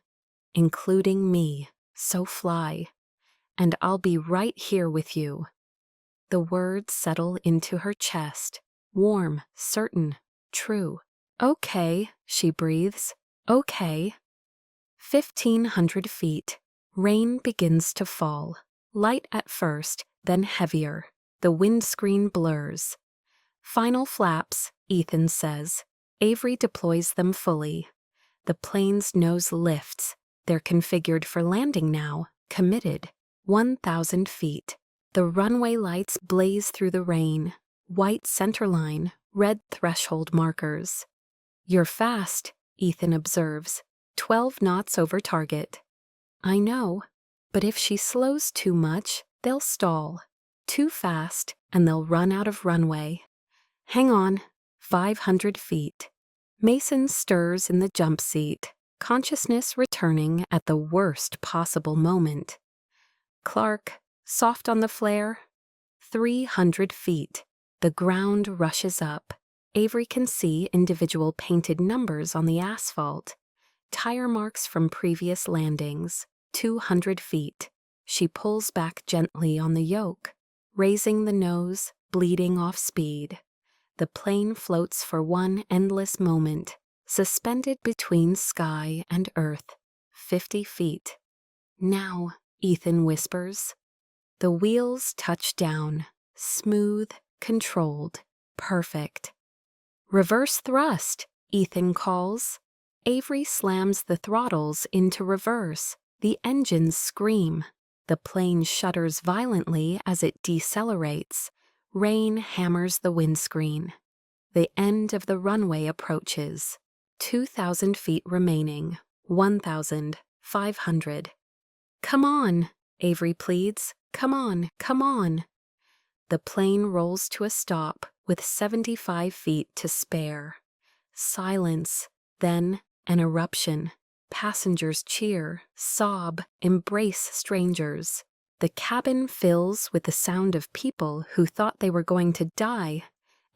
S1: including me. So fly. And I'll be right here with you. The words settle into her chest, warm, certain, true. Okay, she breathes. Okay. 1,500 feet. Rain begins to fall. Light at first, then heavier. The windscreen blurs. Final flaps, Ethan says. Avery deploys them fully. The plane's nose lifts. They're configured for landing now, committed. 1,000 feet. The runway lights blaze through the rain. White centerline, red threshold markers. You're fast, Ethan observes. 12 knots over target. I know, but if she slows too much, they'll stall. Too fast, and they'll run out of runway. Hang on, 500 feet. Mason stirs in the jump seat, consciousness returning at the worst possible moment. Clark, soft on the flare. 300 feet. The ground rushes up. Avery can see individual painted numbers on the asphalt. Tire marks from previous landings. 200 feet. She pulls back gently on the yoke, raising the nose, bleeding off speed. The plane floats for one endless moment, suspended between sky and earth. 50 feet. Now, Ethan whispers. The wheels touch down, smooth, controlled, perfect. Reverse thrust, Ethan calls. Avery slams the throttles into reverse. The engines scream. The plane shudders violently as it decelerates. Rain hammers the windscreen. The end of the runway approaches. 2,000 feet remaining. 1,500. Come on, Avery pleads. Come on, come on. The plane rolls to a stop with 75 feet to spare. Silence, then an eruption. Passengers cheer, sob, embrace strangers. The cabin fills with the sound of people who thought they were going to die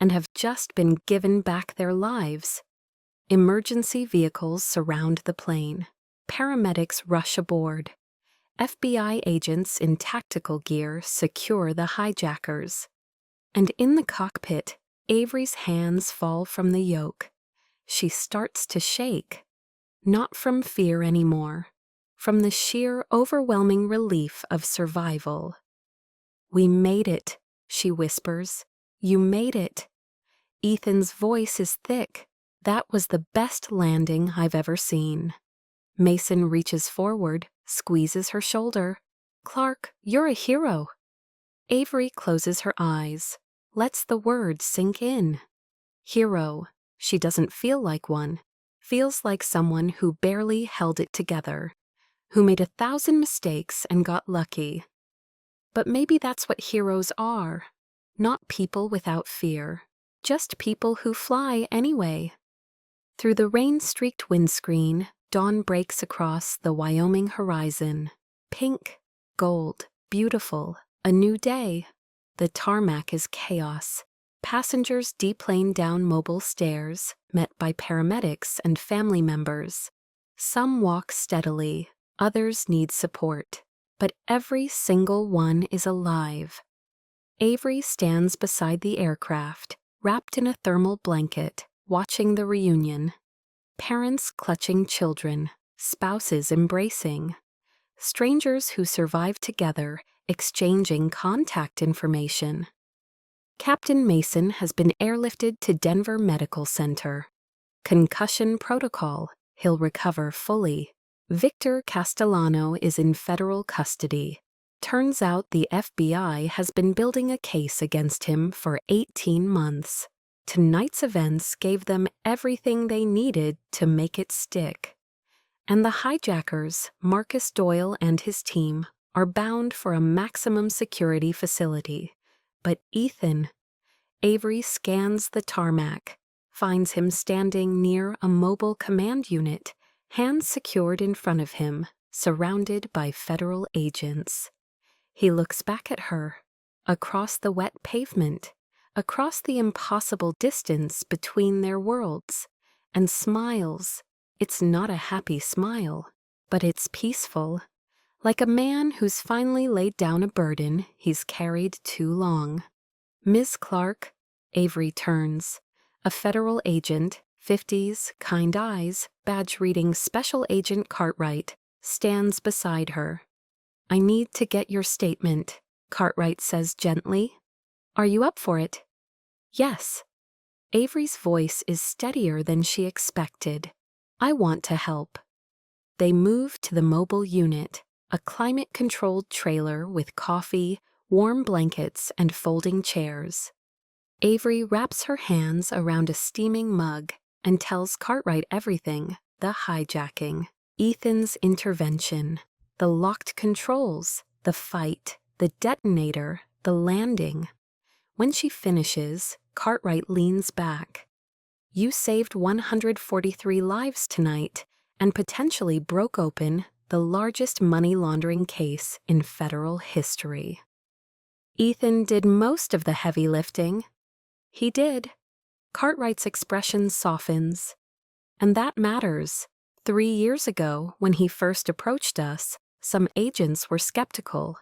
S1: and have just been given back their lives. Emergency vehicles surround the plane. Paramedics rush aboard. FBI agents in tactical gear secure the hijackers. And in the cockpit, Avery's hands fall from the yoke. She starts to shake. Not from fear anymore, from the sheer overwhelming relief of survival. We made it, she whispers. You made it. Ethan's voice is thick. That was the best landing I've ever seen. Mason reaches forward, squeezes her shoulder. Clark, you're a hero. Avery closes her eyes, lets the words sink in. Hero. She doesn't feel like one. Feels like someone who barely held it together, who made 1,000 mistakes and got lucky. But maybe that's what heroes are. Not people without fear, just people who fly anyway. Through the rain-streaked windscreen, dawn breaks across the Wyoming horizon. Pink, gold, beautiful, a new day. The tarmac is chaos. Passengers deplane down mobile stairs, met by paramedics and family members. Some walk steadily, others need support, but every single one is alive. Avery stands beside the aircraft, wrapped in a thermal blanket, watching the reunion. Parents clutching children, spouses embracing. Strangers who survive together, exchanging contact information. Captain Mason has been airlifted to Denver Medical Center. Concussion protocol, he'll recover fully. Victor Castellano is in federal custody. Turns out the FBI has been building a case against him for 18 months. Tonight's events gave them everything they needed to make it stick. And the hijackers, Marcus Doyle and his team, are bound for a maximum security facility. But Ethan, Avery scans the tarmac, finds him standing near a mobile command unit, hands secured in front of him, surrounded by federal agents. He looks back at her, across the wet pavement, across the impossible distance between their worlds, and smiles. It's not a happy smile, but it's peaceful, like a man who's finally laid down a burden he's carried too long. Ms. Clark, Avery turns. A federal agent, 50s, kind eyes, badge reading Special Agent Cartwright, stands beside her. I need to get your statement, Cartwright says gently. Are you up for it? Yes. Avery's voice is steadier than she expected. I want to help. They move to the mobile unit, a climate-controlled trailer with coffee, warm blankets, and folding chairs. Avery wraps her hands around a steaming mug and tells Cartwright everything: the hijacking, Ethan's intervention, the locked controls, the fight, the detonator, the landing. When she finishes, Cartwright leans back. You saved 143 lives tonight and potentially broke open the largest money laundering case in federal history. Ethan did most of the heavy lifting. He did. Cartwright's expression softens. And that matters. 3 years ago, when he first approached us, some agents were skeptical,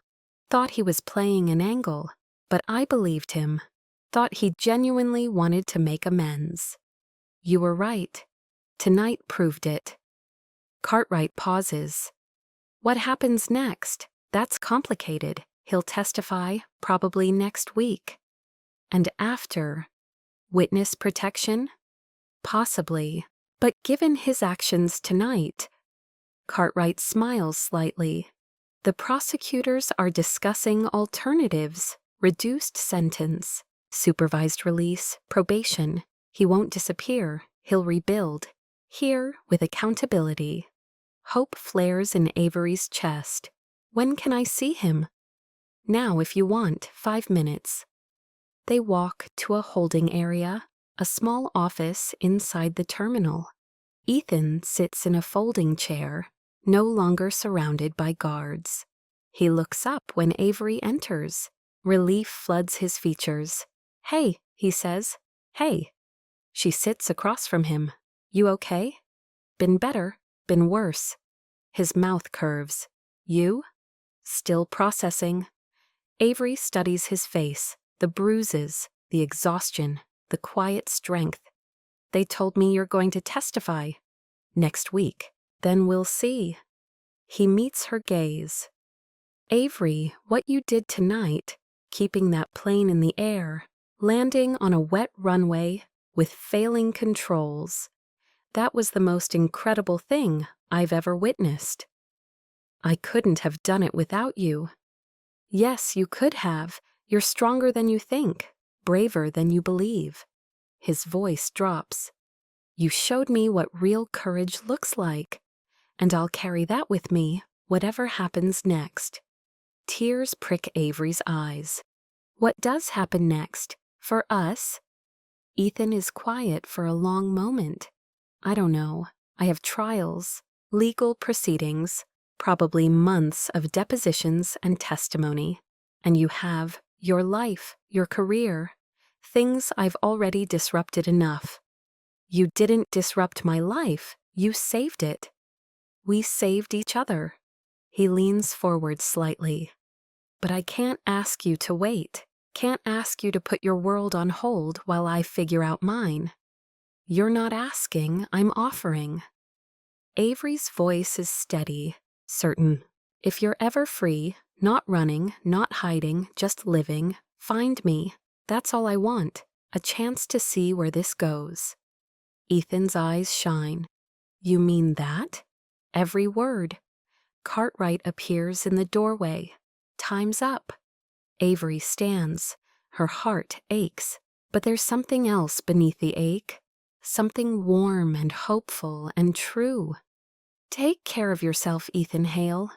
S1: thought he was playing an angle, but I believed him, thought he genuinely wanted to make amends. You were right. Tonight proved it. Cartwright pauses. What happens next? That's complicated. He'll testify, probably next week. And after, witness protection? Possibly. But given his actions tonight, Cartwright smiles slightly. The prosecutors are discussing alternatives: reduced sentence, supervised release, probation. He won't disappear, he'll rebuild. Here, with accountability. Hope flares in Avery's chest. When can I see him? Now, if you want, 5 minutes. They walk to a holding area, a small office inside the terminal. Ethan sits in a folding chair, no longer surrounded by guards. He looks up when Avery enters. Relief floods his features. Hey, he says. Hey. She sits across from him. You okay? Been better, been worse. His mouth curves. You? Still processing. Avery studies his face, the bruises, the exhaustion, the quiet strength. They told me you're going to testify. Next week. Then we'll see. He meets her gaze. Avery, what you did tonight, keeping that plane in the air, landing on a wet runway with failing controls, that was the most incredible thing I've ever witnessed. I couldn't have done it without you. Yes, you could have. You're stronger than you think, braver than you believe. His voice drops. You showed me what real courage looks like, and I'll carry that with me, whatever happens next. Tears prick Avery's eyes. What does happen next? For us? Ethan is quiet for a long moment. I don't know. I have trials, legal proceedings, probably months of depositions and testimony. And you have your life, your career, things I've already disrupted enough. You didn't disrupt my life, you saved it. We saved each other. He leans forward slightly. But I can't ask you to wait. Can't ask you to put your world on hold while I figure out mine. You're not asking, I'm offering. Avery's voice is steady, certain. If you're ever free, not running, not hiding, just living, find me. That's all I want, a chance to see where this goes. Ethan's eyes shine. You mean that? Every word. Cartwright appears in the doorway. Time's up. Avery stands. Her heart aches. But there's something else beneath the ache. Something warm and hopeful and true. Take care of yourself, Ethan Hale.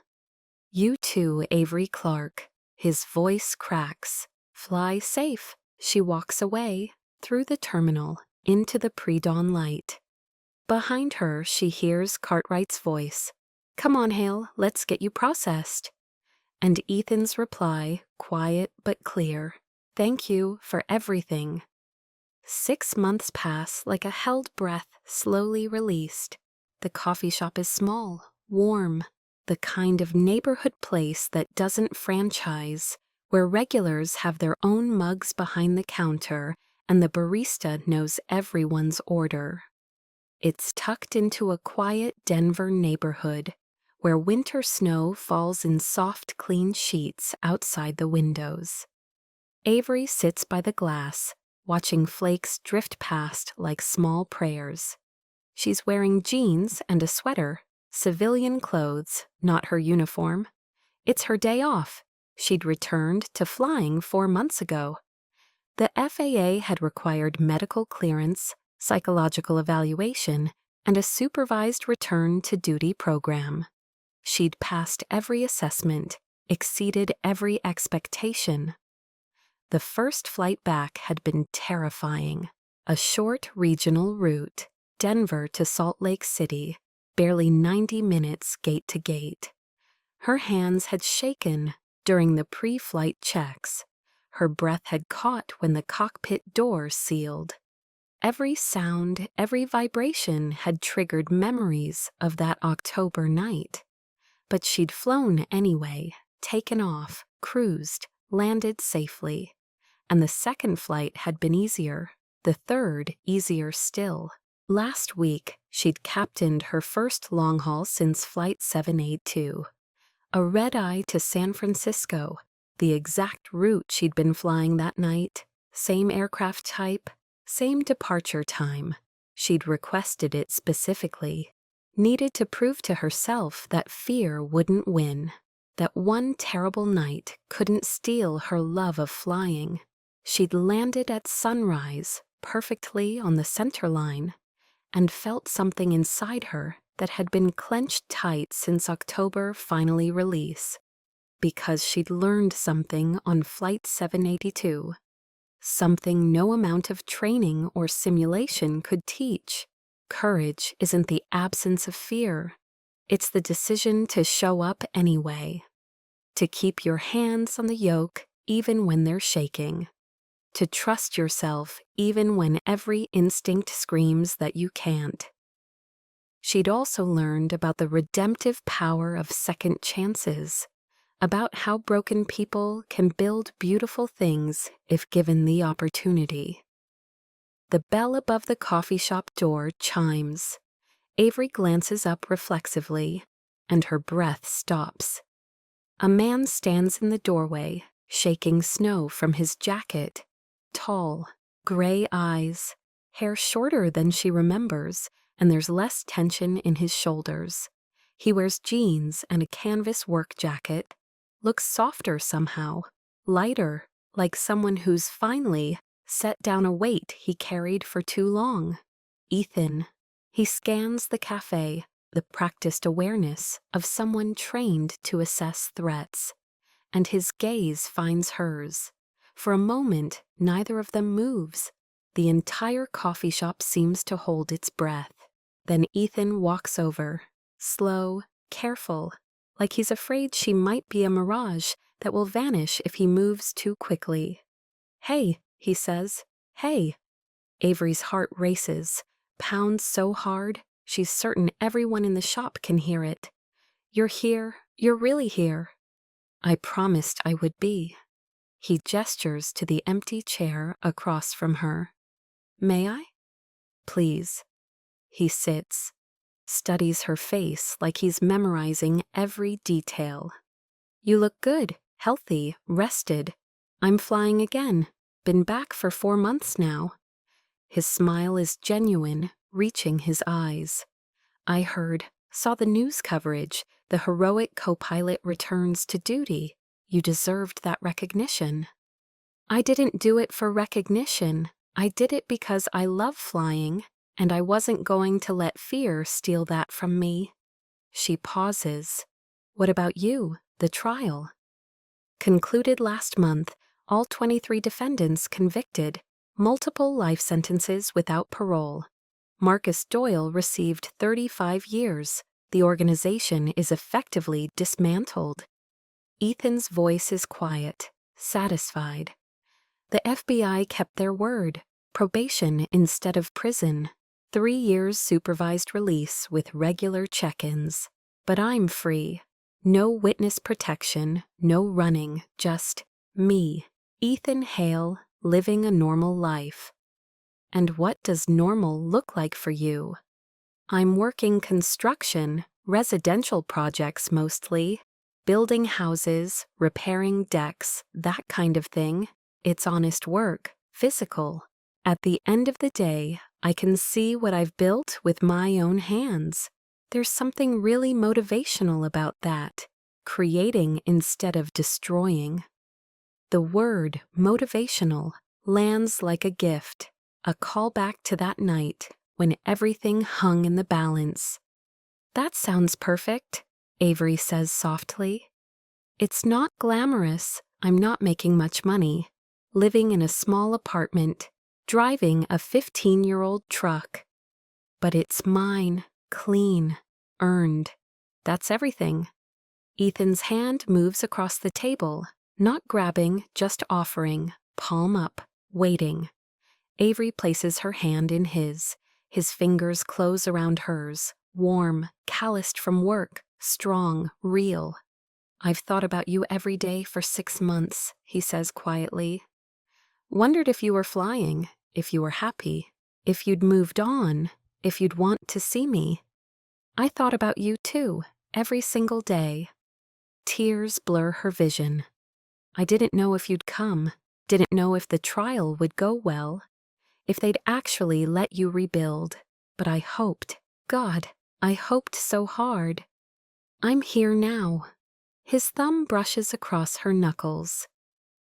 S1: You too, Avery Clark. His voice cracks. Fly safe. She walks away, through the terminal, into the pre-dawn light. Behind her, she hears Cartwright's voice. Come on, Hale, let's get you processed. And Ethan's reply, quiet but clear. Thank you for everything. 6 months pass like a held breath slowly released. The coffee shop is small, warm. the kind of neighborhood place that doesn't franchise, where regulars have their own mugs behind the counter and the barista knows everyone's order. It's tucked into a quiet Denver neighborhood, where winter snow falls in soft, clean sheets outside the windows. Avery sits by the glass, watching flakes drift past like small prayers. She's wearing jeans and a sweater, civilian clothes, not her uniform. It's her day off. She'd returned to flying 4 months ago. The FAA had required medical clearance, psychological evaluation, and a supervised return to duty program. She'd passed every assessment, exceeded every expectation. The first flight back had been terrifying. A short regional route, Denver to Salt Lake City, barely 90 minutes gate to gate. Her hands had shaken during the pre-flight checks. Her breath had caught when the cockpit door sealed. Every sound, every vibration had triggered memories of that October night. But she'd flown anyway, taken off, cruised, landed safely. And the second flight had been easier, the third easier still. Last week, she'd captained her first long haul since Flight 782. A red-eye to San Francisco, the exact route she'd been flying that night, same aircraft type, same departure time. She'd requested it specifically. Needed to prove to herself that fear wouldn't win, that one terrible night couldn't steal her love of flying. She'd landed at sunrise, perfectly on the center line, and felt something inside her that had been clenched tight since October finally release, because she'd learned something on Flight 782, something no amount of training or simulation could teach. Courage isn't the absence of fear. It's the decision to show up anyway, to keep your hands on the yoke even when they're shaking, to trust yourself even when every instinct screams that you can't. She'd also learned about the redemptive power of second chances, about how broken people can build beautiful things if given the opportunity. The bell above the coffee shop door chimes. Avery glances up reflexively, and her breath stops. A man stands in the doorway, shaking snow from his jacket. Tall, gray eyes, hair shorter than she remembers, and there's less tension in his shoulders. He wears jeans and a canvas work jacket. Looks softer somehow, lighter, like someone who's finally set down a weight he carried for too long. Ethan. He scans the cafe, the practiced awareness of someone trained to assess threats, and his gaze finds hers. For a moment, neither of them moves. The entire coffee shop seems to hold its breath. Then Ethan walks over, slow, careful, like he's afraid she might be a mirage that will vanish if he moves too quickly. "Hey," he says. "Hey." Avery's heart races, pounds so hard, she's certain everyone in the shop can hear it. "You're here. You're really here." "I promised I would be." He gestures to the empty chair across from her. "May I?" "Please." He sits, studies her face like he's memorizing every detail. "You look good, healthy, rested. I'm flying again. Been back for 4 months now." His smile is genuine, reaching his eyes. Saw the news coverage. The heroic co-pilot returns to duty. You deserved that recognition." "I didn't do it for recognition. I did it because I love flying, and I wasn't going to let fear steal that from me." She pauses. "What about you, the trial?" "Concluded last month, all 23 defendants convicted, multiple life sentences without parole. Marcus Doyle received 35 years. The organization is effectively dismantled." Ethan's voice is quiet, satisfied. The FBI kept their word. Probation instead of prison. 3 years supervised release with regular check-ins. But I'm free. No witness protection, no running, just me, Ethan Hale, living a normal life. And what does normal look like for you? I'm working construction, residential projects mostly, building houses, repairing decks, that kind of thing. It's honest work, physical. At the end of the day, I can see what I've built with my own hands. There's something really motivational about that, creating instead of destroying. The word motivational lands like a gift, a callback to that night when everything hung in the balance. That sounds perfect, Avery says softly. It's not glamorous. I'm not making much money, living in a small apartment, driving a 15-year-old truck. But it's mine, clean, earned. That's everything. Ethan's hand moves across the table, not grabbing, just offering, palm up, waiting. Avery places her hand in his. His fingers close around hers, warm, calloused from work, strong, real. I've thought about you every day for 6 months, he says quietly. Wondered if you were flying, if you were happy, if you'd moved on, if you'd want to see me. I thought about you too, every single day. Tears blur her vision. I didn't know if you'd come, didn't know if the trial would go well, if they'd actually let you rebuild, but I hoped, God, I hoped so hard. I'm here now. His thumb brushes across her knuckles.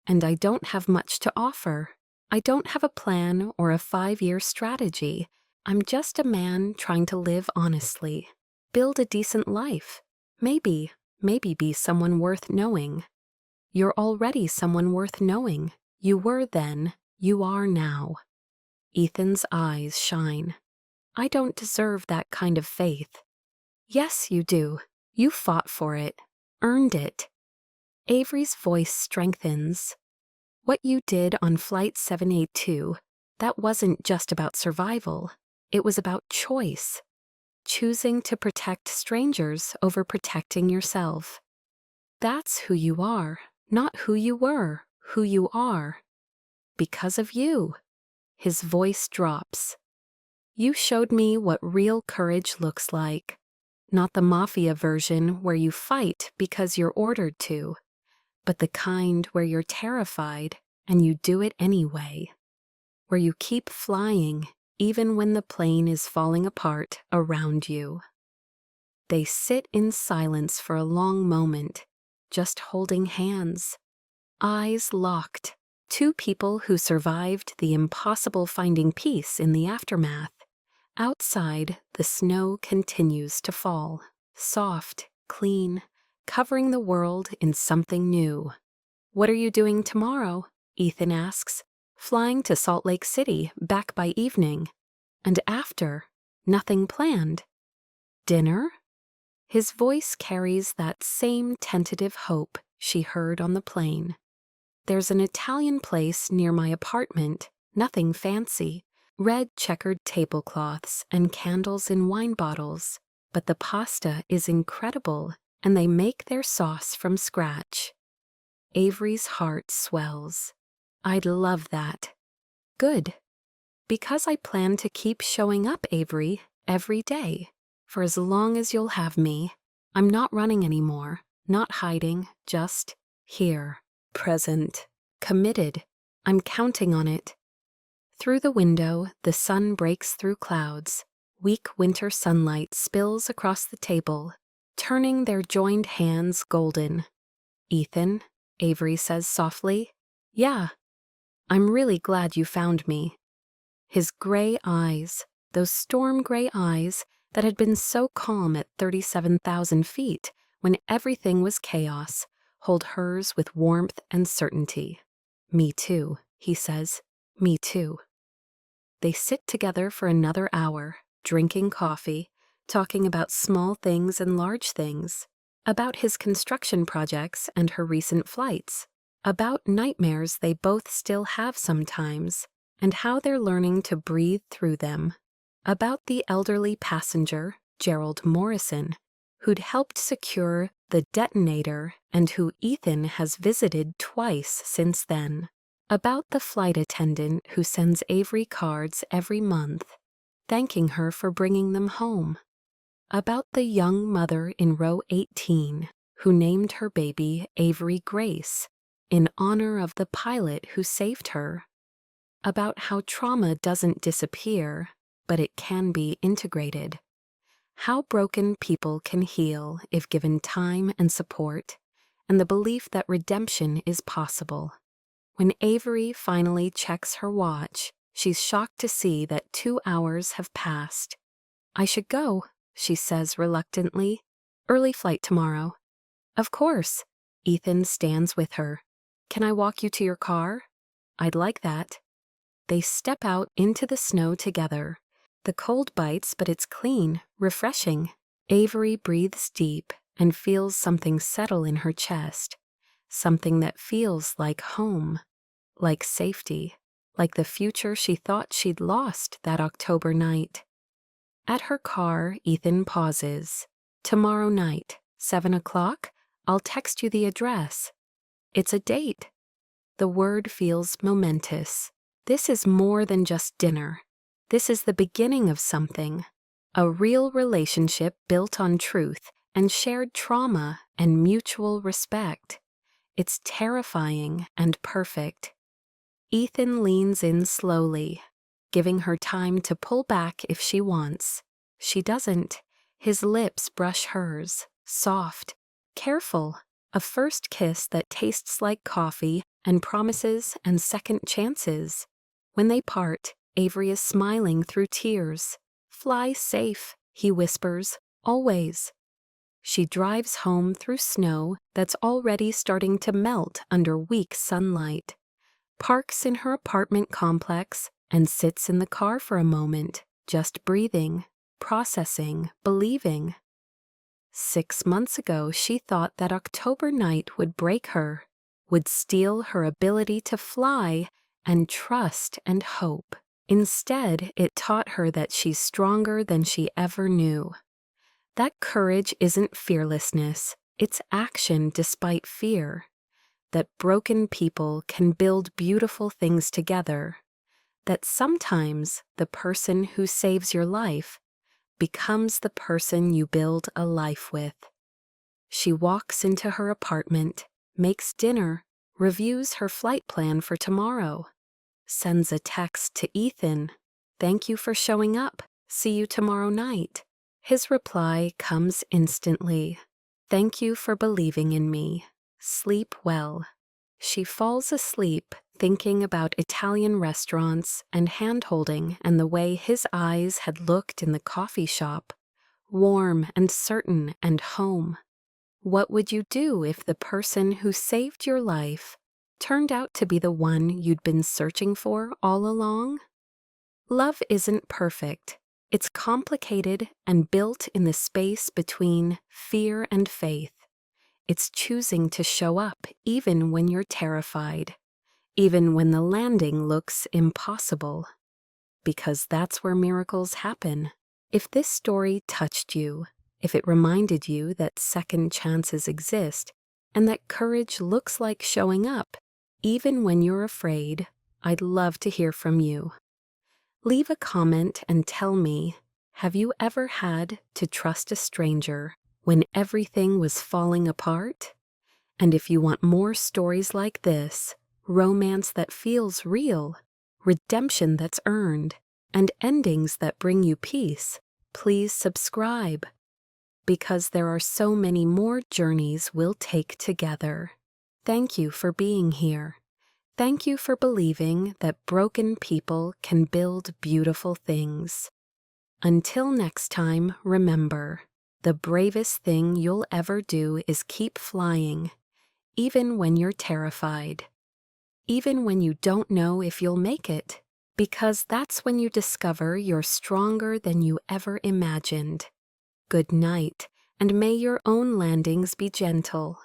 S1: And I don't have much to offer. I don't have a plan or a 5-year strategy. I'm just a man trying to live honestly, build a decent life, maybe be someone worth knowing. You're already someone worth knowing. You were then, you are now. Ethan's eyes shine. I don't deserve that kind of faith. Yes, you do. You fought for it, earned it. Avery's voice strengthens. What you did on Flight 782, that wasn't just about survival. It was about choice. Choosing to protect strangers over protecting yourself. That's who you are, not who you were, who you are. Because of you. His voice drops. You showed me what real courage looks like. Not the mafia version where you fight because you're ordered to, but the kind where you're terrified and you do it anyway. Where you keep flying even when the plane is falling apart around you. They sit in silence for a long moment, just holding hands, eyes locked. Two people who survived the impossible finding peace in the aftermath. Outside, the snow continues to fall, soft, clean, covering the world in something new. What are you doing tomorrow? Ethan asks, flying to Salt Lake City, back by evening. And after, nothing planned. Dinner? His voice carries that same tentative hope she heard on the plane. There's an Italian place near my apartment, nothing fancy, red checkered tablecloths and candles in wine bottles, but the pasta is incredible and they make their sauce from scratch. Avery's heart swells. I'd love that. Good. Because I plan to keep showing up, Avery, every day. For as long as you'll have me. I'm not running anymore, not hiding, just here, present, committed. I'm counting on it. Through the window, the sun breaks through clouds. Weak winter sunlight spills across the table, turning their joined hands golden. Ethan, Avery says softly, yeah, I'm really glad you found me. His gray eyes, those storm gray eyes that had been so calm at 37,000 feet when everything was chaos, hold hers with warmth and certainty. Me too, he says, me too. They sit together for another hour, drinking coffee, talking about small things and large things, about his construction projects and her recent flights, about nightmares they both still have sometimes, and how they're learning to breathe through them, about the elderly passenger, Gerald Morrison, who'd helped secure the detonator and who Ethan has visited twice since then. About the flight attendant who sends Avery cards every month, thanking her for bringing them home. About the young mother in row 18 who named her baby Avery Grace in honor of the pilot who saved her. About how trauma doesn't disappear, but it can be integrated. How broken people can heal if given time and support, and the belief that redemption is possible. When Avery finally checks her watch, she's shocked to see that 2 hours have passed. "I should go," she says reluctantly. "Early flight tomorrow." "Of course." Ethan stands with her. "Can I walk you to your car?" "I'd like that." They step out into the snow together. The cold bites, but it's clean, refreshing. Avery breathes deep and feels something settle in her chest. Something that feels like home, like safety, like the future she thought she'd lost that October night. At her car, Ethan pauses. "Tomorrow night, 7 o'clock, I'll text you the address." It's a date. The word feels momentous. This is more than just dinner. This is the beginning of something. A real relationship built on truth and shared trauma and mutual respect. It's terrifying and perfect. Ethan leans in slowly, giving her time to pull back if she wants. She doesn't. His lips brush hers, soft, careful, a first kiss that tastes like coffee and promises and second chances. When they part, Avery is smiling through tears. "Fly safe," he whispers, "always." She drives home through snow that's already starting to melt under weak sunlight, parks in her apartment complex, and sits in the car for a moment, just breathing, processing, believing. 6 months ago, she thought that October night would break her, would steal her ability to fly and trust and hope. Instead, it taught her that she's stronger than she ever knew. That courage isn't fearlessness, it's action despite fear. That broken people can build beautiful things together. That sometimes the person who saves your life becomes the person you build a life with. She walks into her apartment, makes dinner, reviews her flight plan for tomorrow. Sends a text to Ethan. "Thank you for showing up. See you tomorrow night." His reply comes instantly. "Thank you for believing in me. Sleep well." She falls asleep thinking about Italian restaurants and hand-holding and the way his eyes had looked in the coffee shop, warm and certain and home. What would you do if the person who saved your life turned out to be the one you'd been searching for all along? Love isn't perfect. It's complicated and built in the space between fear and faith. It's choosing to show up even when you're terrified, even when the landing looks impossible. Because that's where miracles happen. If this story touched you, if it reminded you that second chances exist, and that courage looks like showing up, even when you're afraid, I'd love to hear from you. Leave a comment and tell me, have you ever had to trust a stranger when everything was falling apart? And if you want more stories like this, romance that feels real, redemption that's earned, and endings that bring you peace, please subscribe. Because there are so many more journeys we'll take together. Thank you for being here. Thank you for believing that broken people can build beautiful things. Until next time, remember, the bravest thing you'll ever do is keep flying, even when you're terrified. Even when you don't know if you'll make it, because that's when you discover you're stronger than you ever imagined. Good night, and may your own landings be gentle.